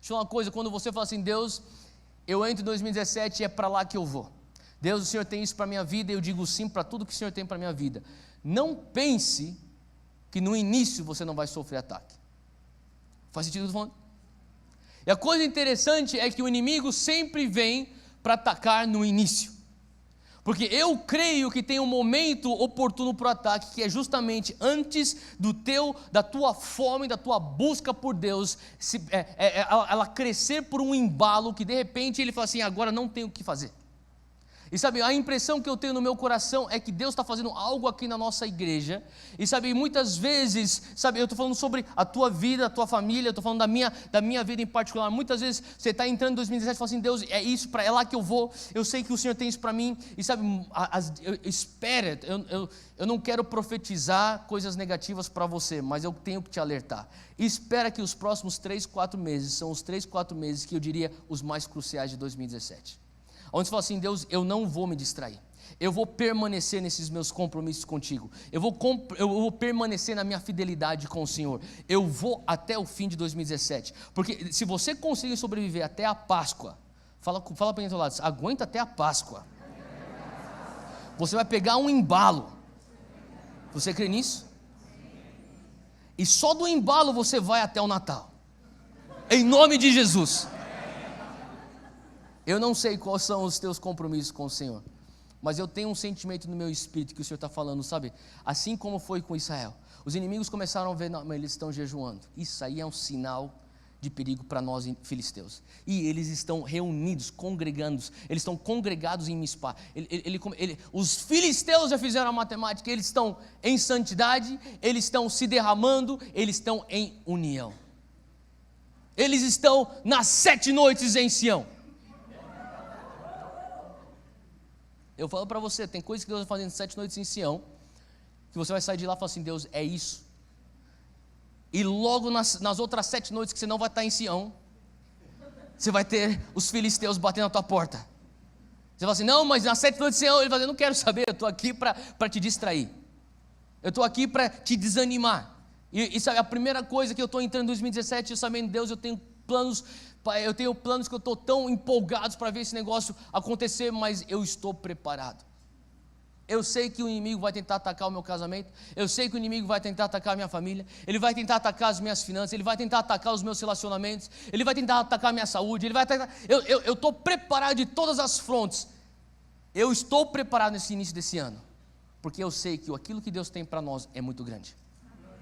eu falar uma coisa, quando você fala assim, Deus, eu entro em 2017 e é para lá que eu vou. Deus, o Senhor tem isso para a minha vida, eu digo sim para tudo que o Senhor tem para a minha vida. Não pense que no início você não vai sofrer ataque. Faz sentido o que eu estou falando? E a coisa interessante é que o inimigo sempre vem para atacar no início. Porque eu creio que tem um momento oportuno para o ataque, que é justamente antes da tua fome, da tua busca por Deus, ela crescer por um embalo, que de repente ele fala assim, agora não tem o que fazer. E sabe, a impressão que eu tenho no meu coração é que Deus está fazendo algo aqui na nossa igreja. E sabe, muitas vezes, sabe, eu estou falando sobre a tua vida, a tua família, eu estou falando da minha vida em particular. Muitas vezes você está entrando em 2017 e fala assim, Deus, é lá que eu vou, eu sei que o Senhor tem isso para mim. E sabe, espera, eu não quero profetizar coisas negativas para você, mas eu tenho que te alertar. Espera que os próximos 3, 4 meses são os 3, 4 meses que eu diria os mais cruciais de 2017. Onde você fala assim, Deus, eu não vou me distrair. Eu vou permanecer nesses meus compromissos contigo. Eu vou permanecer na minha fidelidade com o Senhor. Eu vou até o fim de 2017. Porque se você conseguir sobreviver até a Páscoa, fala para quem está do lado, aguenta até a Páscoa. Você vai pegar um embalo. Você crê nisso? E só do embalo você vai até o Natal. Em nome de Jesus. Eu não sei quais são os teus compromissos com o Senhor, mas eu tenho um sentimento no meu espírito que o Senhor está falando, sabe? Assim como foi com Israel. Os inimigos começaram a ver, não, mas eles estão jejuando. Isso aí é um sinal de perigo para nós filisteus. E eles estão reunidos, congregando, eles estão congregados em Mispá. Os filisteus já fizeram a matemática, eles estão em santidade, eles estão se derramando, eles estão em união. Eles estão nas 7 noites em Sião. Eu falo para você, tem coisas que Deus vai fazendo 7 noites em Sião, que você vai sair de lá e falar assim, Deus, é isso. E logo nas outras 7 noites que você não vai estar em Sião, você vai ter os filisteus batendo na tua porta. Você fala assim, não, mas nas 7 noites em Sião, ele vai dizer, eu não quero saber, eu estou aqui para te distrair. Eu estou aqui para te desanimar. E sabe, a primeira coisa que eu estou entrando em 2017, eu sabendo, Deus, eu tenho planos, pai, eu tenho planos que eu estou tão empolgado para ver esse negócio acontecer, mas eu estou preparado. Eu sei que o inimigo vai tentar atacar o meu casamento, eu sei que o inimigo vai tentar atacar a minha família, ele vai tentar atacar as minhas finanças, ele vai tentar atacar os meus relacionamentos, ele vai tentar atacar a minha saúde, ele vai atacar... Eu estou preparado de todas as frontes. Eu estou preparado nesse início desse ano, porque eu sei que aquilo que Deus tem para nós é muito grande.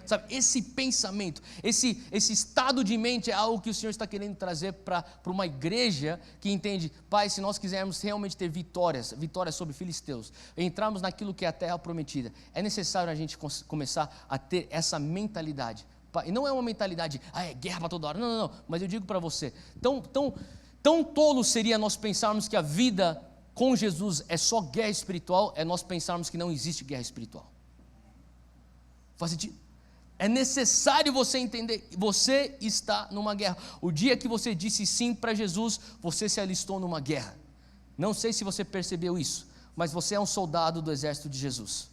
Sabe, esse pensamento, esse estado de mente é algo que o Senhor está querendo trazer para uma igreja que entende, Pai, se nós quisermos realmente ter vitórias sobre filisteus, entrarmos naquilo que é a terra prometida, é necessário a gente começar a ter essa mentalidade. Pai, e não é uma mentalidade, é guerra para toda hora, não, mas eu digo para você, tão tolo seria nós pensarmos que a vida com Jesus é só guerra espiritual, é nós pensarmos que não existe guerra espiritual. Faz sentido? É necessário você entender, você está numa guerra. O dia que você disse sim para Jesus, você se alistou numa guerra. Não sei se você percebeu isso, mas você é um soldado do exército de Jesus.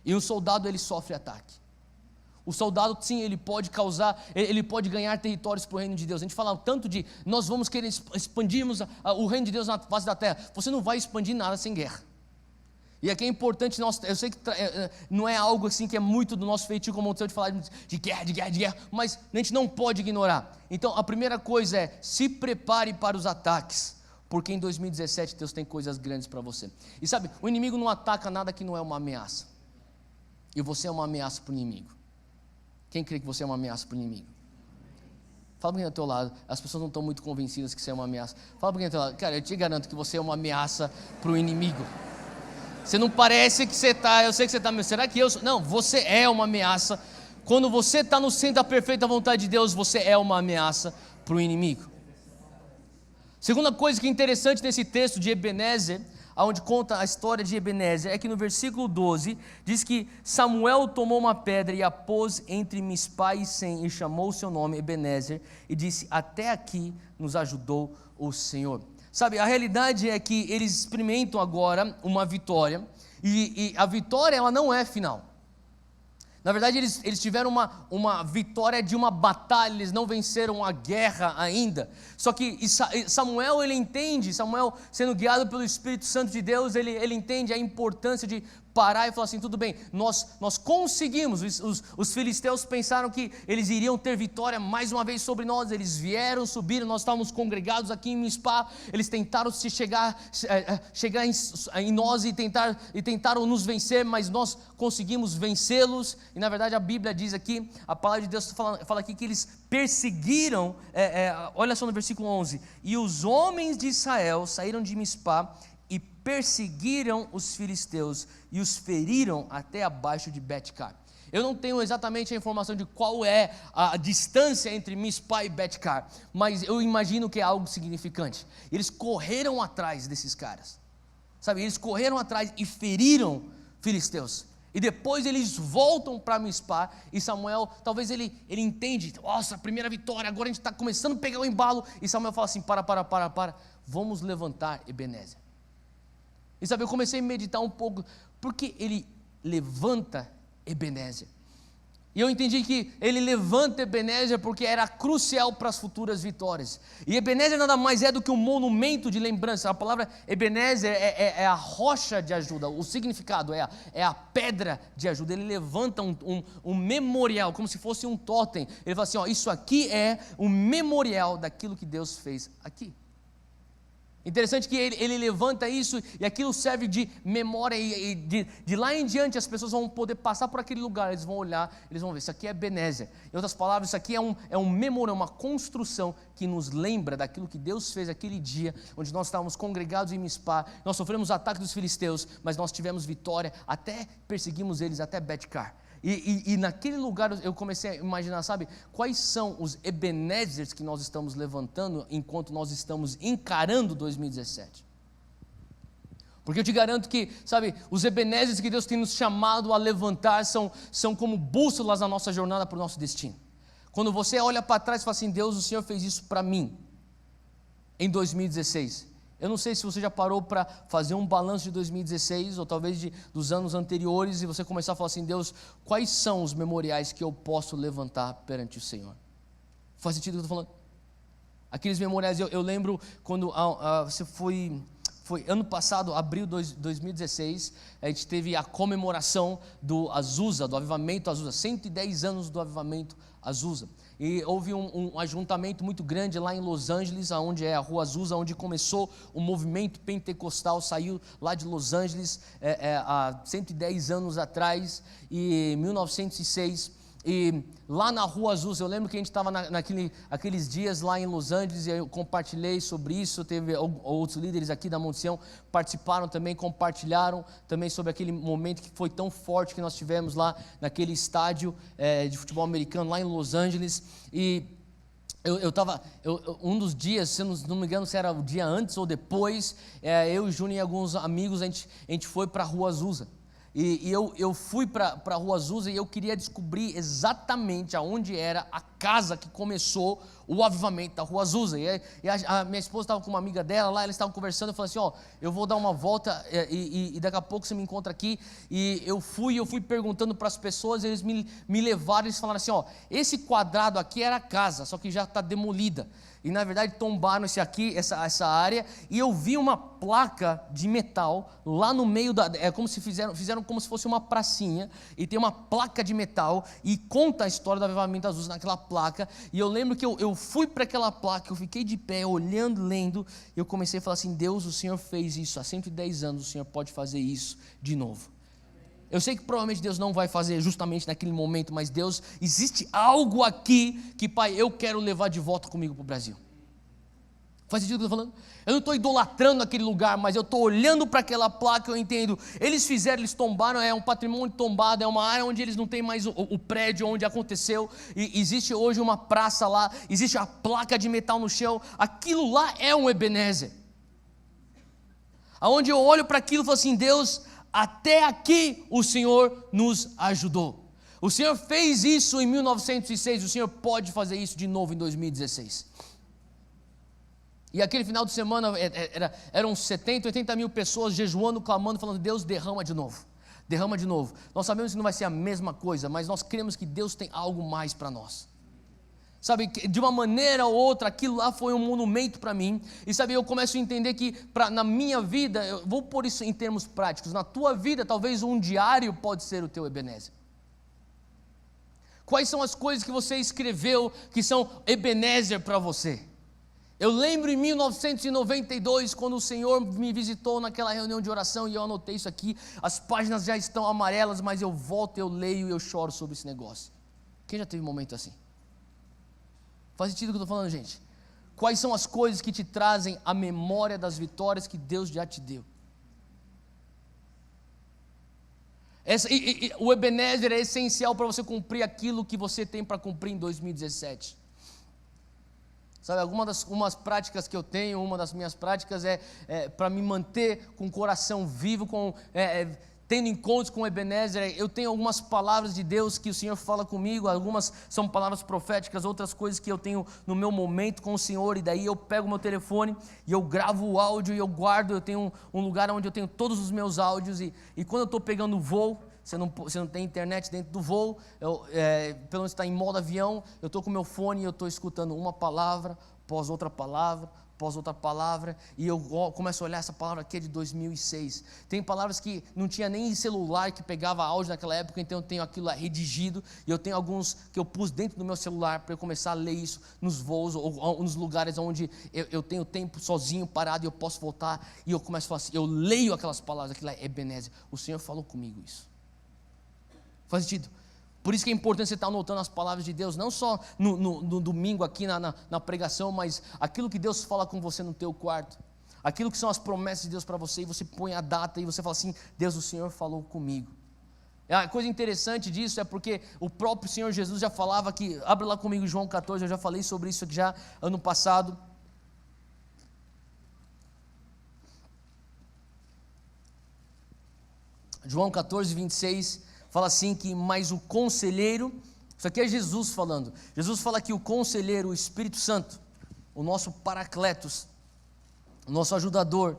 E um soldado, ele sofre ataque. O soldado, sim, ele pode ganhar territórios para o reino de Deus. A gente fala tanto de, nós vamos querer expandirmos o reino de Deus na face da terra. Você não vai expandir nada sem guerra. E aqui é importante, eu sei que não é algo assim que é muito do nosso feitio, como eu de falar de guerra, mas a gente não pode ignorar. Então a primeira coisa é, se prepare para os ataques, porque em 2017 Deus tem coisas grandes para você. E sabe, o inimigo não ataca nada que não é uma ameaça. E você é uma ameaça para o inimigo. Quem crê que você é uma ameaça para o inimigo? Fala para quem é do teu lado, as pessoas não estão muito convencidas que você é uma ameaça. Fala para quem é do teu lado, cara, eu te garanto que você é uma ameaça para o inimigo. Você não parece que você está, eu sei que você está, mas será que eu sou? Não, você é uma ameaça. Quando você está no centro da perfeita vontade de Deus, você é uma ameaça para o inimigo. Segunda coisa que é interessante nesse texto de Ebenezer, onde conta a história de Ebenezer, é que no versículo 12, diz que Samuel tomou uma pedra e a pôs entre Mispa e Sem, e chamou o seu nome Ebenezer, e disse, até aqui nos ajudou o Senhor. Sabe, a realidade é que eles experimentam agora uma vitória, e a vitória ela não é final. Na verdade eles tiveram uma vitória de uma batalha, eles não venceram a guerra ainda. Só que Samuel, ele entende, Samuel sendo guiado pelo Espírito Santo de Deus, ele entende a importância de parar e falar assim, tudo bem, nós conseguimos. Os filisteus pensaram que eles iriam ter vitória mais uma vez sobre nós, eles vieram, subiram, nós estávamos congregados aqui em Mispa, eles tentaram chegar em nós e tentaram nos vencer, mas nós conseguimos vencê-los. E na verdade a Bíblia diz aqui, a palavra de Deus fala aqui que eles perseguiram, olha só no versículo 11, e os homens de Israel saíram de Mispa e perseguiram os filisteus e os feriram até abaixo de Bet-car. Eu não tenho exatamente a informação de qual é a distância entre Mispa e Bet-car, mas eu imagino que é algo significante. Eles correram atrás desses caras, sabe? Eles correram atrás e feriram filisteus. E depois eles voltam para Mispa, e Samuel, talvez ele entende, nossa, primeira vitória, agora a gente está começando a pegar o embalo, e Samuel fala assim, para, vamos levantar Ebenezer. E sabe, eu comecei a meditar um pouco, porque ele levanta Ebenezer. E eu entendi que ele levanta Ebenezer porque era crucial para as futuras vitórias. E Ebenezer nada mais é do que um monumento de lembrança. A palavra Ebenezer é a rocha de ajuda, o significado é a pedra de ajuda. Ele levanta um memorial, como se fosse um totem. Ele fala assim, isso aqui é um memorial daquilo que Deus fez aqui. Interessante que ele levanta isso e aquilo serve de memória, e de lá em diante as pessoas vão poder passar por aquele lugar, eles vão olhar, eles vão ver, isso aqui é Ebenezer. Em outras palavras, isso aqui é um memorial, uma construção que nos lembra daquilo que Deus fez aquele dia, onde nós estávamos congregados em Mispa, nós sofremos o ataque dos filisteus, mas nós tivemos vitória, até perseguimos eles até Bet-car. E naquele lugar eu comecei a imaginar, sabe, quais são os Ebenezers que nós estamos levantando enquanto nós estamos encarando 2017. Porque eu te garanto que, sabe, os Ebenezers que Deus tem nos chamado a levantar são como bússolas na nossa jornada para o nosso destino. Quando você olha para trás e fala assim, Deus, o Senhor fez isso para mim em 2016. Eu não sei se você já parou para fazer um balanço de 2016 ou talvez dos anos anteriores e você começar a falar assim, Deus, quais são os memoriais que eu posso levantar perante o Senhor? Faz sentido o que eu estou falando? aqueles memoriais. Eu lembro quando você foi ano passado, abril de 2016, a gente teve a comemoração do Azusa, do Avivamento Azusa, 110 anos do Avivamento Azusa. E houve um ajuntamento muito grande lá em Los Angeles, onde é a Rua Azusa, onde começou o movimento pentecostal, saiu lá de Los Angeles há 110 anos atrás, em 1906. E lá na Rua Azusa, eu lembro que a gente estava naqueles dias lá em Los Angeles, e eu compartilhei sobre isso, teve outros líderes aqui da Monte Sião, participaram também, compartilharam também sobre aquele momento que foi tão forte que nós tivemos lá naquele estádio de futebol americano lá em Los Angeles. E um dos dias, se não me engano se era o dia antes ou depois, eu e o Júnior e alguns amigos, a gente foi para a Rua Azusa. E eu fui para a Rua Azusa e eu queria descobrir exatamente aonde era a casa que começou o avivamento da Rua Azusa. E a minha esposa estava com uma amiga dela lá, eles estavam conversando, eu falei assim, eu vou dar uma volta e daqui a pouco você me encontra aqui. E eu fui perguntando para as pessoas, eles me levaram, eles falaram assim, esse quadrado aqui era a casa, só que já está demolida. E na verdade tombaram essa área, e eu vi uma placa de metal lá no meio como se fizeram como se fosse uma pracinha, e tem uma placa de metal, e conta a história do Avivamento Azusa naquela placa. E eu lembro que eu fui para aquela placa, eu fiquei de pé, olhando, lendo, e eu comecei a falar assim, Deus, o Senhor fez isso há 110 anos, o Senhor pode fazer isso de novo. Eu sei que provavelmente Deus não vai fazer justamente naquele momento, mas Deus, existe algo aqui que, Pai, eu quero levar de volta comigo para o Brasil. Faz sentido o que eu estou falando? Eu não estou idolatrando aquele lugar, mas eu estou olhando para aquela placa, eu entendo. Eles tombaram, é um patrimônio tombado, é uma área onde eles não têm mais o prédio onde aconteceu, e existe hoje uma praça lá, existe a placa de metal no chão, aquilo lá é um Ebenezer. Aonde eu olho para aquilo e falo assim, Deus, até aqui o Senhor nos ajudou. O Senhor fez isso em 1906, o Senhor pode fazer isso de novo em 2016. E aquele final de semana eram 70, 80 mil pessoas jejuando, clamando, falando, Deus, derrama de novo. Derrama de novo. Nós sabemos que não vai ser a mesma coisa, mas nós cremos que Deus tem algo mais para nós. Sabe, de uma maneira ou outra, aquilo lá foi um monumento para mim. E sabe, eu começo a entender que na minha vida, eu vou pôr isso em termos práticos, na tua vida, talvez um diário pode ser o teu Ebenezer. Quais são as coisas que você escreveu que são Ebenezer para você? Eu lembro em 1992, quando o Senhor me visitou naquela reunião de oração, e eu anotei isso aqui, as páginas já estão amarelas, mas eu volto, eu leio e eu choro sobre esse negócio. Quem já teve um momento assim? Faz sentido o que eu estou falando, gente? Quais são as coisas que te trazem a memória das vitórias que Deus já te deu? O Ebenezer é essencial para você cumprir aquilo que você tem para cumprir em 2017. Sabe, algumas práticas que eu tenho, uma das minhas práticas é para me manter com o coração vivo, tendo encontros com o Ebenezer. Eu tenho algumas palavras de Deus que o Senhor fala comigo, algumas são palavras proféticas, outras coisas que eu tenho no meu momento com o Senhor, e daí eu pego o meu telefone e eu gravo o áudio e eu guardo. Eu tenho um lugar onde eu tenho todos os meus áudios, e quando eu estou pegando o voo, você não tem internet dentro do voo, pelo menos está em modo avião, eu estou com o meu fone e eu estou escutando uma palavra, após outra palavra, e eu começo a olhar, essa palavra aqui é de 2006. Tem palavras que não tinha nem celular que pegava áudio naquela época, então eu tenho aquilo lá redigido, e eu tenho alguns que eu pus dentro do meu celular para eu começar a ler isso nos voos, ou nos lugares onde eu tenho tempo sozinho, parado, e eu posso voltar, e eu começo a falar assim, eu leio aquelas palavras, aquilo lá é Ebenezer, o Senhor falou comigo isso. Faz sentido? Por isso que é importante você estar anotando as palavras de Deus, não só no domingo aqui na pregação, mas aquilo que Deus fala com você no teu quarto, aquilo que são as promessas de Deus para você, e você põe a data e você fala assim, Deus, o Senhor falou comigo. A coisa interessante disso é porque o próprio Senhor Jesus já falava que, abre lá comigo João 14, eu já falei sobre isso aqui já ano passado. João 14, 26, fala assim que, mas o conselheiro, isso aqui é Jesus falando, Jesus fala que o conselheiro, o Espírito Santo, o nosso Paracletos, o nosso ajudador,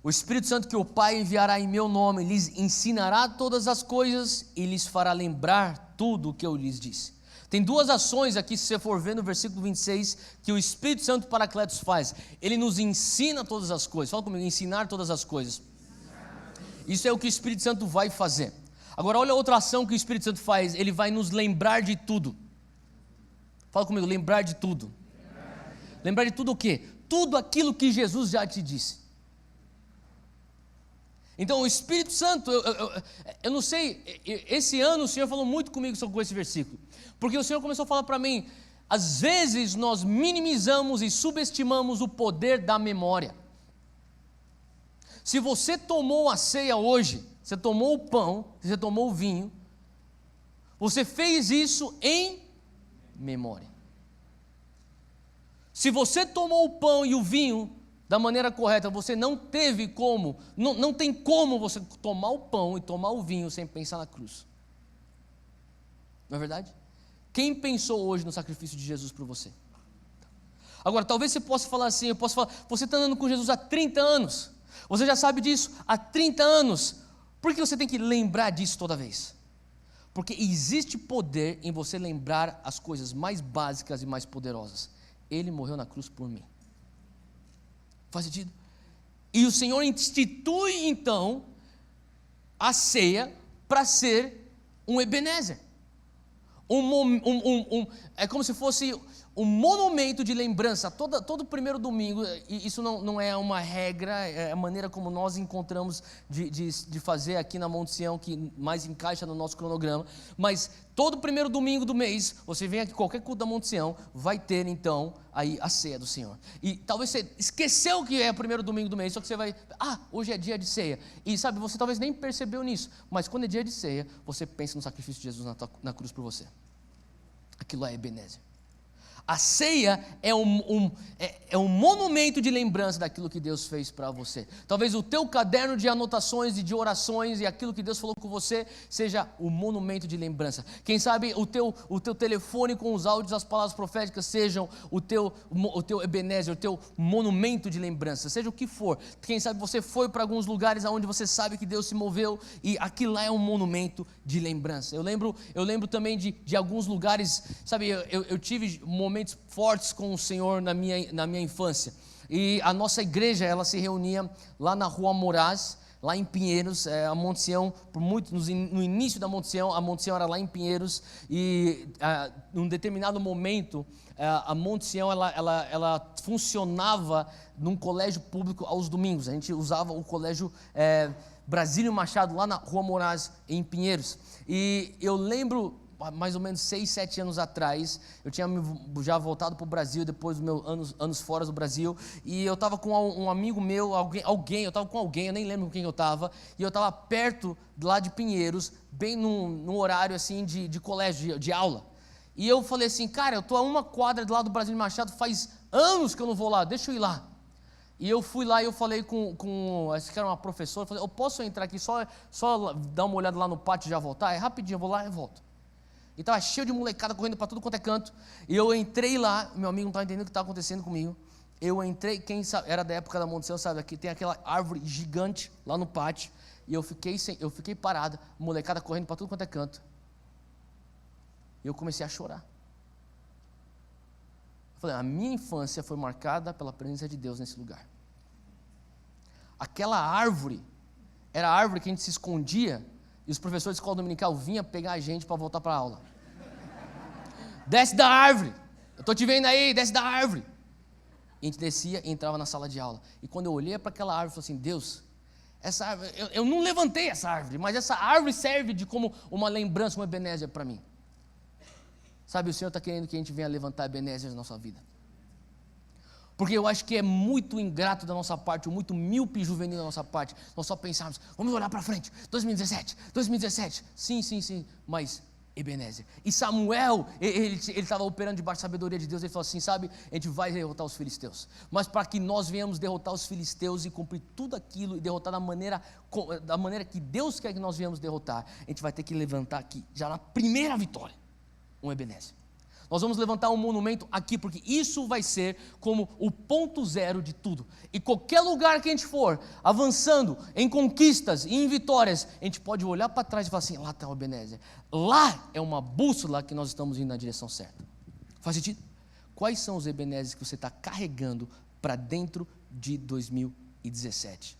o Espírito Santo que o Pai enviará em meu nome, lhes ensinará todas as coisas e lhes fará lembrar tudo o que eu lhes disse. Tem duas ações aqui, se você for ver no versículo 26, que o Espírito Santo Paracletos faz. Ele nos ensina todas as coisas. Fala comigo, ensinar todas as coisas. Isso é o que o Espírito Santo vai fazer. Agora olha a outra ação que o Espírito Santo faz. Ele vai nos lembrar de tudo. Fala comigo, lembrar de tudo. Lembrar de tudo o quê? Tudo aquilo que Jesus já te disse. Então o Espírito Santo, eu não sei, esse ano o Senhor falou muito comigo sobre esse versículo. Porque o Senhor começou a falar para mim, às vezes nós minimizamos e subestimamos o poder da memória. Se você tomou a ceia hoje, você tomou o pão, você tomou o vinho, você fez isso em memória. Se você tomou o pão e o vinho da maneira correta, você não teve como, não tem como você tomar o pão e tomar o vinho sem pensar na cruz. Não é verdade? Quem pensou hoje no sacrifício de Jesus por você? Agora, talvez você possa falar assim, eu posso falar, você está andando com Jesus há 30 anos, você já sabe disso há 30 anos, por que você tem que lembrar disso toda vez? Porque existe poder em você lembrar as coisas mais básicas e mais poderosas. Ele morreu na cruz por mim. Faz sentido? E o Senhor institui então a ceia para ser um Ebenezer. É como se fosse um monumento de lembrança. Todo primeiro domingo, e isso não é uma regra, é a maneira como nós encontramos de fazer aqui na Monte Sião, que mais encaixa no nosso cronograma. Mas todo primeiro domingo do mês, você vem aqui, qualquer culto da Monte Sião, vai ter então aí a ceia do Senhor. E talvez você esqueceu que é o primeiro domingo do mês, só que você vai, hoje é dia de ceia. E sabe, você talvez nem percebeu nisso, mas quando é dia de ceia, você pensa no sacrifício de Jesus na cruz por você. Aquilo é Ebenezer. A ceia é um monumento de lembrança daquilo que Deus fez para você. Talvez o teu caderno de anotações e de orações e aquilo que Deus falou com você seja o monumento de lembrança. Quem sabe o teu telefone com os áudios, as palavras proféticas sejam o teu Ebenezer, o teu monumento de lembrança, seja o que for. Quem sabe você foi para alguns lugares onde você sabe que Deus se moveu e aquilo lá é um monumento de lembrança. Eu lembro também de alguns lugares, sabe, eu tive momentos fortes com o Senhor na minha infância, e a nossa igreja, ela se reunia lá na Rua Moraes, lá em Pinheiros, a Monte Sião, no início da Monte Sião, a Monte Sião era lá em Pinheiros, e num determinado momento, a Monte Sião, ela funcionava num colégio público aos domingos. A gente usava o colégio Brasílio Machado, lá na Rua Moraes, em Pinheiros, e eu lembro, mais ou menos 6, 7 anos atrás, eu tinha já voltado para o Brasil, depois dos meus anos fora do Brasil, e eu estava com um amigo meu, eu estava com alguém, eu nem lembro com quem eu estava, e eu estava perto lá de Pinheiros, bem num horário assim de colégio, de aula, e eu falei assim, cara, eu estou a uma quadra do lado do Brasílio Machado, faz anos que eu não vou lá, deixa eu ir lá. E eu fui lá e eu falei com acho que era uma professora, eu falei, eu posso entrar aqui, só dar uma olhada lá no pátio e já voltar? É rapidinho, eu vou lá e volto. E estava cheio de molecada correndo para tudo quanto é canto. E eu entrei lá, meu amigo não estava entendendo o que estava acontecendo comigo. Eu entrei, quem sabe, era da época da Monte Sião, sabe, aqui tem aquela árvore gigante lá no pátio. E eu fiquei parado, molecada correndo para tudo quanto é canto. E eu comecei a chorar. Eu falei, a minha infância foi marcada pela presença de Deus nesse lugar. Aquela árvore, era a árvore que a gente se escondia, e os professores de escola dominical vinham pegar a gente para voltar para a aula. Desce da árvore, eu estou te vendo aí, desce da árvore. E a gente descia e entrava na sala de aula. E quando eu olhei para aquela árvore, eu falei assim, Deus, essa árvore, eu não levantei essa árvore, mas essa árvore serve de como uma lembrança, uma Ebenezer para mim. Sabe, o Senhor está querendo que a gente venha levantar Ebenezer na nossa vida. Porque eu acho que é muito ingrato da nossa parte, muito míope e juvenil da nossa parte, nós só pensarmos, vamos olhar para frente, 2017, sim, mas Ebenezer. E Samuel, ele estava operando debaixo da sabedoria de Deus, ele falou assim, sabe, a gente vai derrotar os filisteus, mas para que nós venhamos derrotar os filisteus e cumprir tudo aquilo e derrotar da maneira que Deus quer que nós venhamos derrotar, a gente vai ter que levantar aqui, já na primeira vitória, um Ebenezer. Nós vamos levantar um monumento aqui, porque isso vai ser como o ponto zero de tudo. E qualquer lugar que a gente for, avançando em conquistas e em vitórias, a gente pode olhar para trás e falar assim, lá está o Ebenezer. Lá é uma bússola que nós estamos indo na direção certa. Faz sentido? Quais são os Ebenezers que você está carregando para dentro de 2017?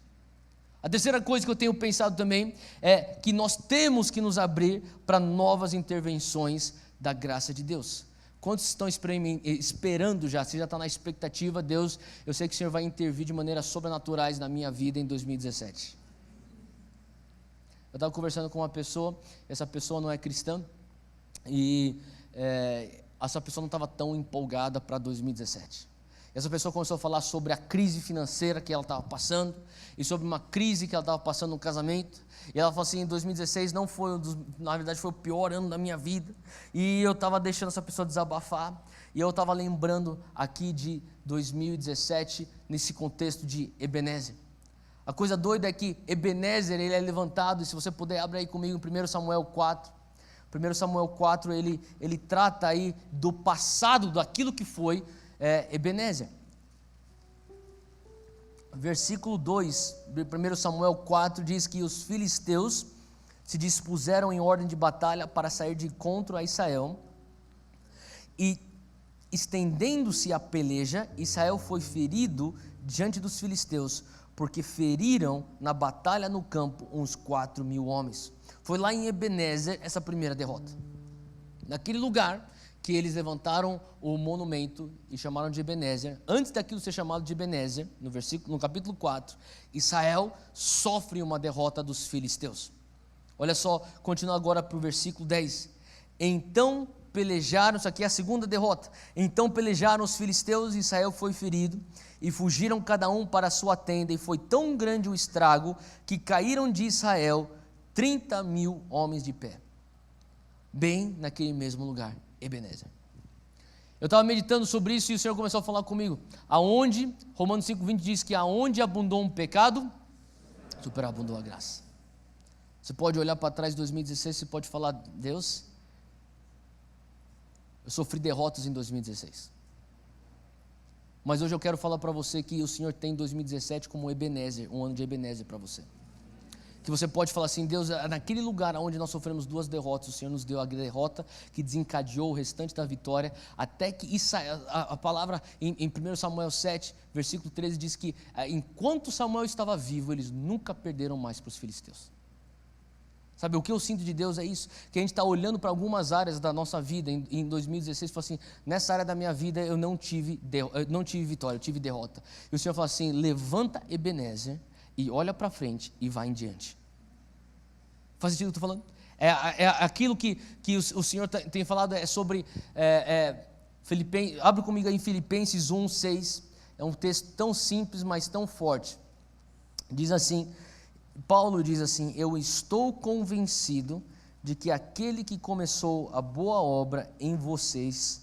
A terceira coisa que eu tenho pensado também é que nós temos que nos abrir para novas intervenções da graça de Deus. Quantos estão esperando já? Você já está na expectativa, Deus, eu sei que o Senhor vai intervir de maneiras sobrenaturais na minha vida em 2017. Eu estava conversando com uma pessoa, essa pessoa não é cristã, e essa pessoa não estava tão empolgada para 2017. Essa pessoa começou a falar sobre a crise financeira que ela estava passando, e sobre uma crise que ela estava passando no casamento, e ela falou assim, em 2016 não foi, na verdade foi o pior ano da minha vida, e eu estava deixando essa pessoa desabafar, e eu estava lembrando aqui de 2017, nesse contexto de Ebenezer. A coisa doida é que Ebenezer, ele é levantado, e se você puder, abre aí comigo em 1 Samuel 4, 1 Samuel 4, ele trata aí do passado, daquilo que foi Ebenezer. Versículo 2, 1 Samuel 4, diz que os filisteus se dispuseram em ordem de batalha para sair de encontro a Israel, e estendendo-se a peleja, Israel foi ferido diante dos filisteus, porque feriram na batalha no campo uns 4.000 homens. Foi lá em Ebenezer essa primeira derrota. Naquele lugar que eles levantaram o monumento e chamaram de Ebenezer. Antes daquilo ser chamado de Ebenezer, no capítulo 4, Israel sofre uma derrota dos filisteus. Olha só, continua agora para o versículo 10. Então pelejaram, isso aqui é a segunda derrota. Então pelejaram os filisteus e Israel foi ferido, e fugiram cada um para a sua tenda, e foi tão grande o estrago que caíram de Israel 30.000 homens de pé, bem naquele mesmo lugar, Ebenezer. Eu estava meditando sobre isso e o Senhor começou a falar comigo. Aonde, Romanos 5,20 diz que aonde abundou um pecado, superabundou a graça. Você pode olhar para trás de 2016, você pode falar, Deus, eu sofri derrotas em 2016. Mas hoje eu quero falar para você que o Senhor tem 2017 como Ebenezer, um ano de Ebenezer para você. Que você pode falar assim, Deus, naquele lugar onde nós sofremos 2 derrotas, o Senhor nos deu a derrota que desencadeou o restante da vitória, até que a palavra em 1 Samuel 7, versículo 13, diz que enquanto Samuel estava vivo, eles nunca perderam mais para os filisteus. Sabe, o que eu sinto de Deus é isso, que a gente está olhando para algumas áreas da nossa vida, em 2016, e fala assim, nessa área da minha vida eu não tive vitória, eu tive derrota. E o Senhor fala assim, levanta Ebenezer, e olha para frente e vai em diante. Faz sentido o que eu estou falando? É aquilo que o Senhor tem falado, é sobre Filipenses. Abre comigo aí em Filipenses 1:6. É um texto tão simples, mas tão forte. Diz assim, Paulo diz assim, eu estou convencido de que aquele que começou a boa obra em vocês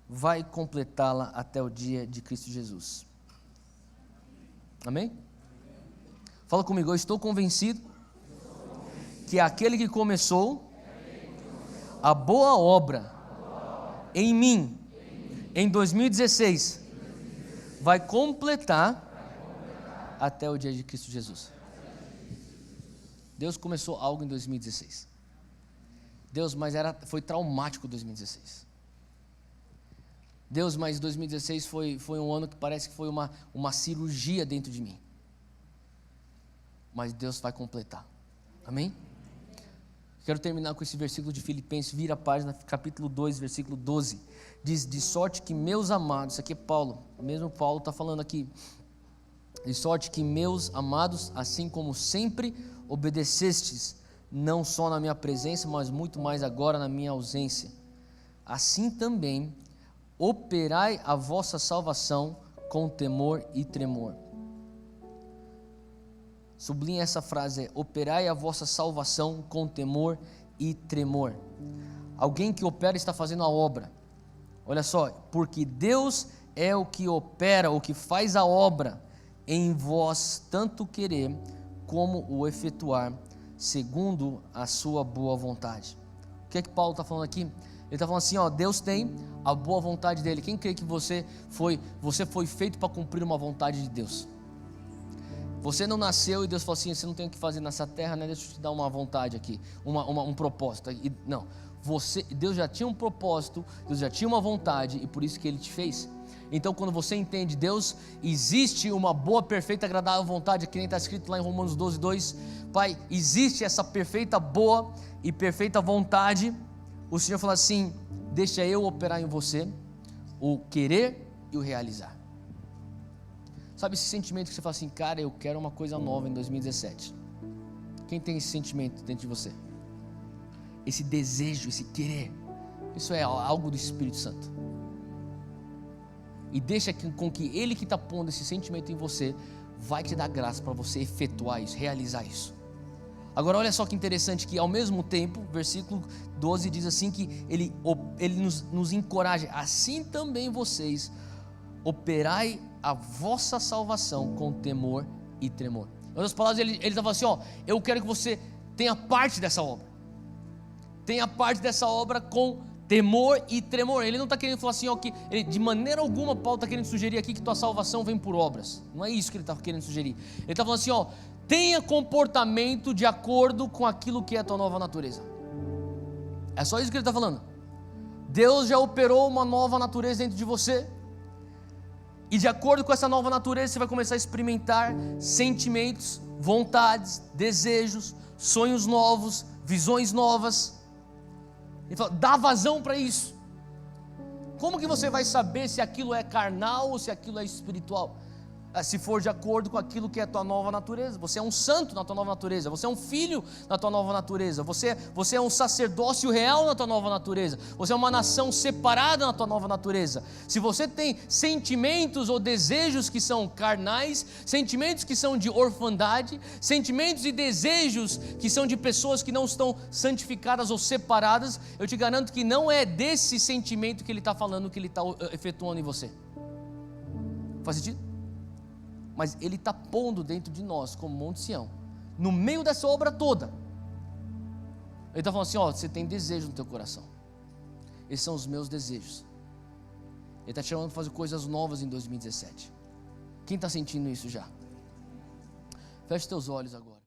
vai completá-la até o dia de Cristo Jesus. Amém? Fala comigo, eu estou convencido que aquele que começou a boa obra em mim, em 2016, vai completar até o dia de Cristo Jesus. Deus começou algo em 2016. Deus, mas foi traumático 2016. Deus, mas 2016 foi um ano que parece que foi uma cirurgia dentro de mim. Mas Deus vai completar. Amém? Quero terminar com esse versículo de Filipenses. Vira a página, capítulo 2, versículo 12. Diz, de sorte que meus amados, isso aqui é Paulo, mesmo Paulo está falando aqui. De sorte que meus amados, assim como sempre obedecestes, não só na minha presença, mas muito mais agora na minha ausência. Assim também operai a vossa salvação com temor e tremor. Sublinha essa frase, operai a vossa salvação com temor e tremor. Alguém que opera está fazendo a obra. Olha só, porque Deus é o que opera, o que faz a obra em vós, tanto querer como o efetuar, segundo a sua boa vontade. O que é que Paulo está falando aqui? Ele está falando assim, ó, Deus tem a boa vontade dele. Quem crê que você foi feito para cumprir uma vontade de Deus? Você não nasceu e Deus falou assim, você não tem o que fazer nessa terra, né? Deixa eu te dar uma vontade aqui, um propósito. Não, Deus já tinha um propósito, Deus já tinha uma vontade e por isso que Ele te fez. Então quando você entende Deus, existe uma boa, perfeita, agradável vontade, que nem está escrito lá em Romanos 12:2. Pai, existe essa perfeita, boa e perfeita vontade. O Senhor fala assim, deixa eu operar em você o querer e o realizar. Sabe esse sentimento que você fala assim, cara, eu quero uma coisa nova em 2017. Quem tem esse sentimento dentro de você? Esse desejo, esse querer. Isso é algo do Espírito Santo. E deixa com que Ele que está pondo esse sentimento em você, vai te dar graça para você efetuar isso, realizar isso. Agora olha só que interessante que ao mesmo tempo, versículo 12 diz assim que Ele nos encoraja, assim também vocês operai a vossa salvação com temor e tremor. Em outras palavras, ele está falando assim, ó, eu quero que você tenha parte dessa obra. Tenha parte dessa obra com temor e tremor. Ele não está querendo falar assim, ó, que de maneira alguma Paulo está querendo sugerir aqui que tua salvação vem por obras. Não é isso que ele está querendo sugerir. Ele está falando assim, ó, tenha comportamento de acordo com aquilo que é a tua nova natureza. É só isso que ele está falando. Deus já operou uma nova natureza dentro de você. E de acordo com essa nova natureza, você vai começar a experimentar sentimentos, vontades, desejos, sonhos novos, visões novas. Ele fala, dá vazão para isso. Como que você vai saber se aquilo é carnal ou se aquilo é espiritual? Se for de acordo com aquilo que é a tua nova natureza. Você é um santo na tua nova natureza, você é um filho na tua nova natureza, você é um sacerdócio real na tua nova natureza, você é uma nação separada na tua nova natureza. Se você tem sentimentos ou desejos que são carnais, sentimentos que são de orfandade, sentimentos e desejos que são de pessoas que não estão santificadas ou separadas, eu te garanto que não é desse sentimento que ele está falando, que ele está efetuando em você. Faz sentido? Mas Ele está pondo dentro de nós, como Monte Sião, no meio dessa obra toda. Ele está falando assim, ó, você tem desejo no teu coração. Esses são os meus desejos. Ele está te chamando para fazer coisas novas em 2017. Quem está sentindo isso já? Feche teus olhos agora.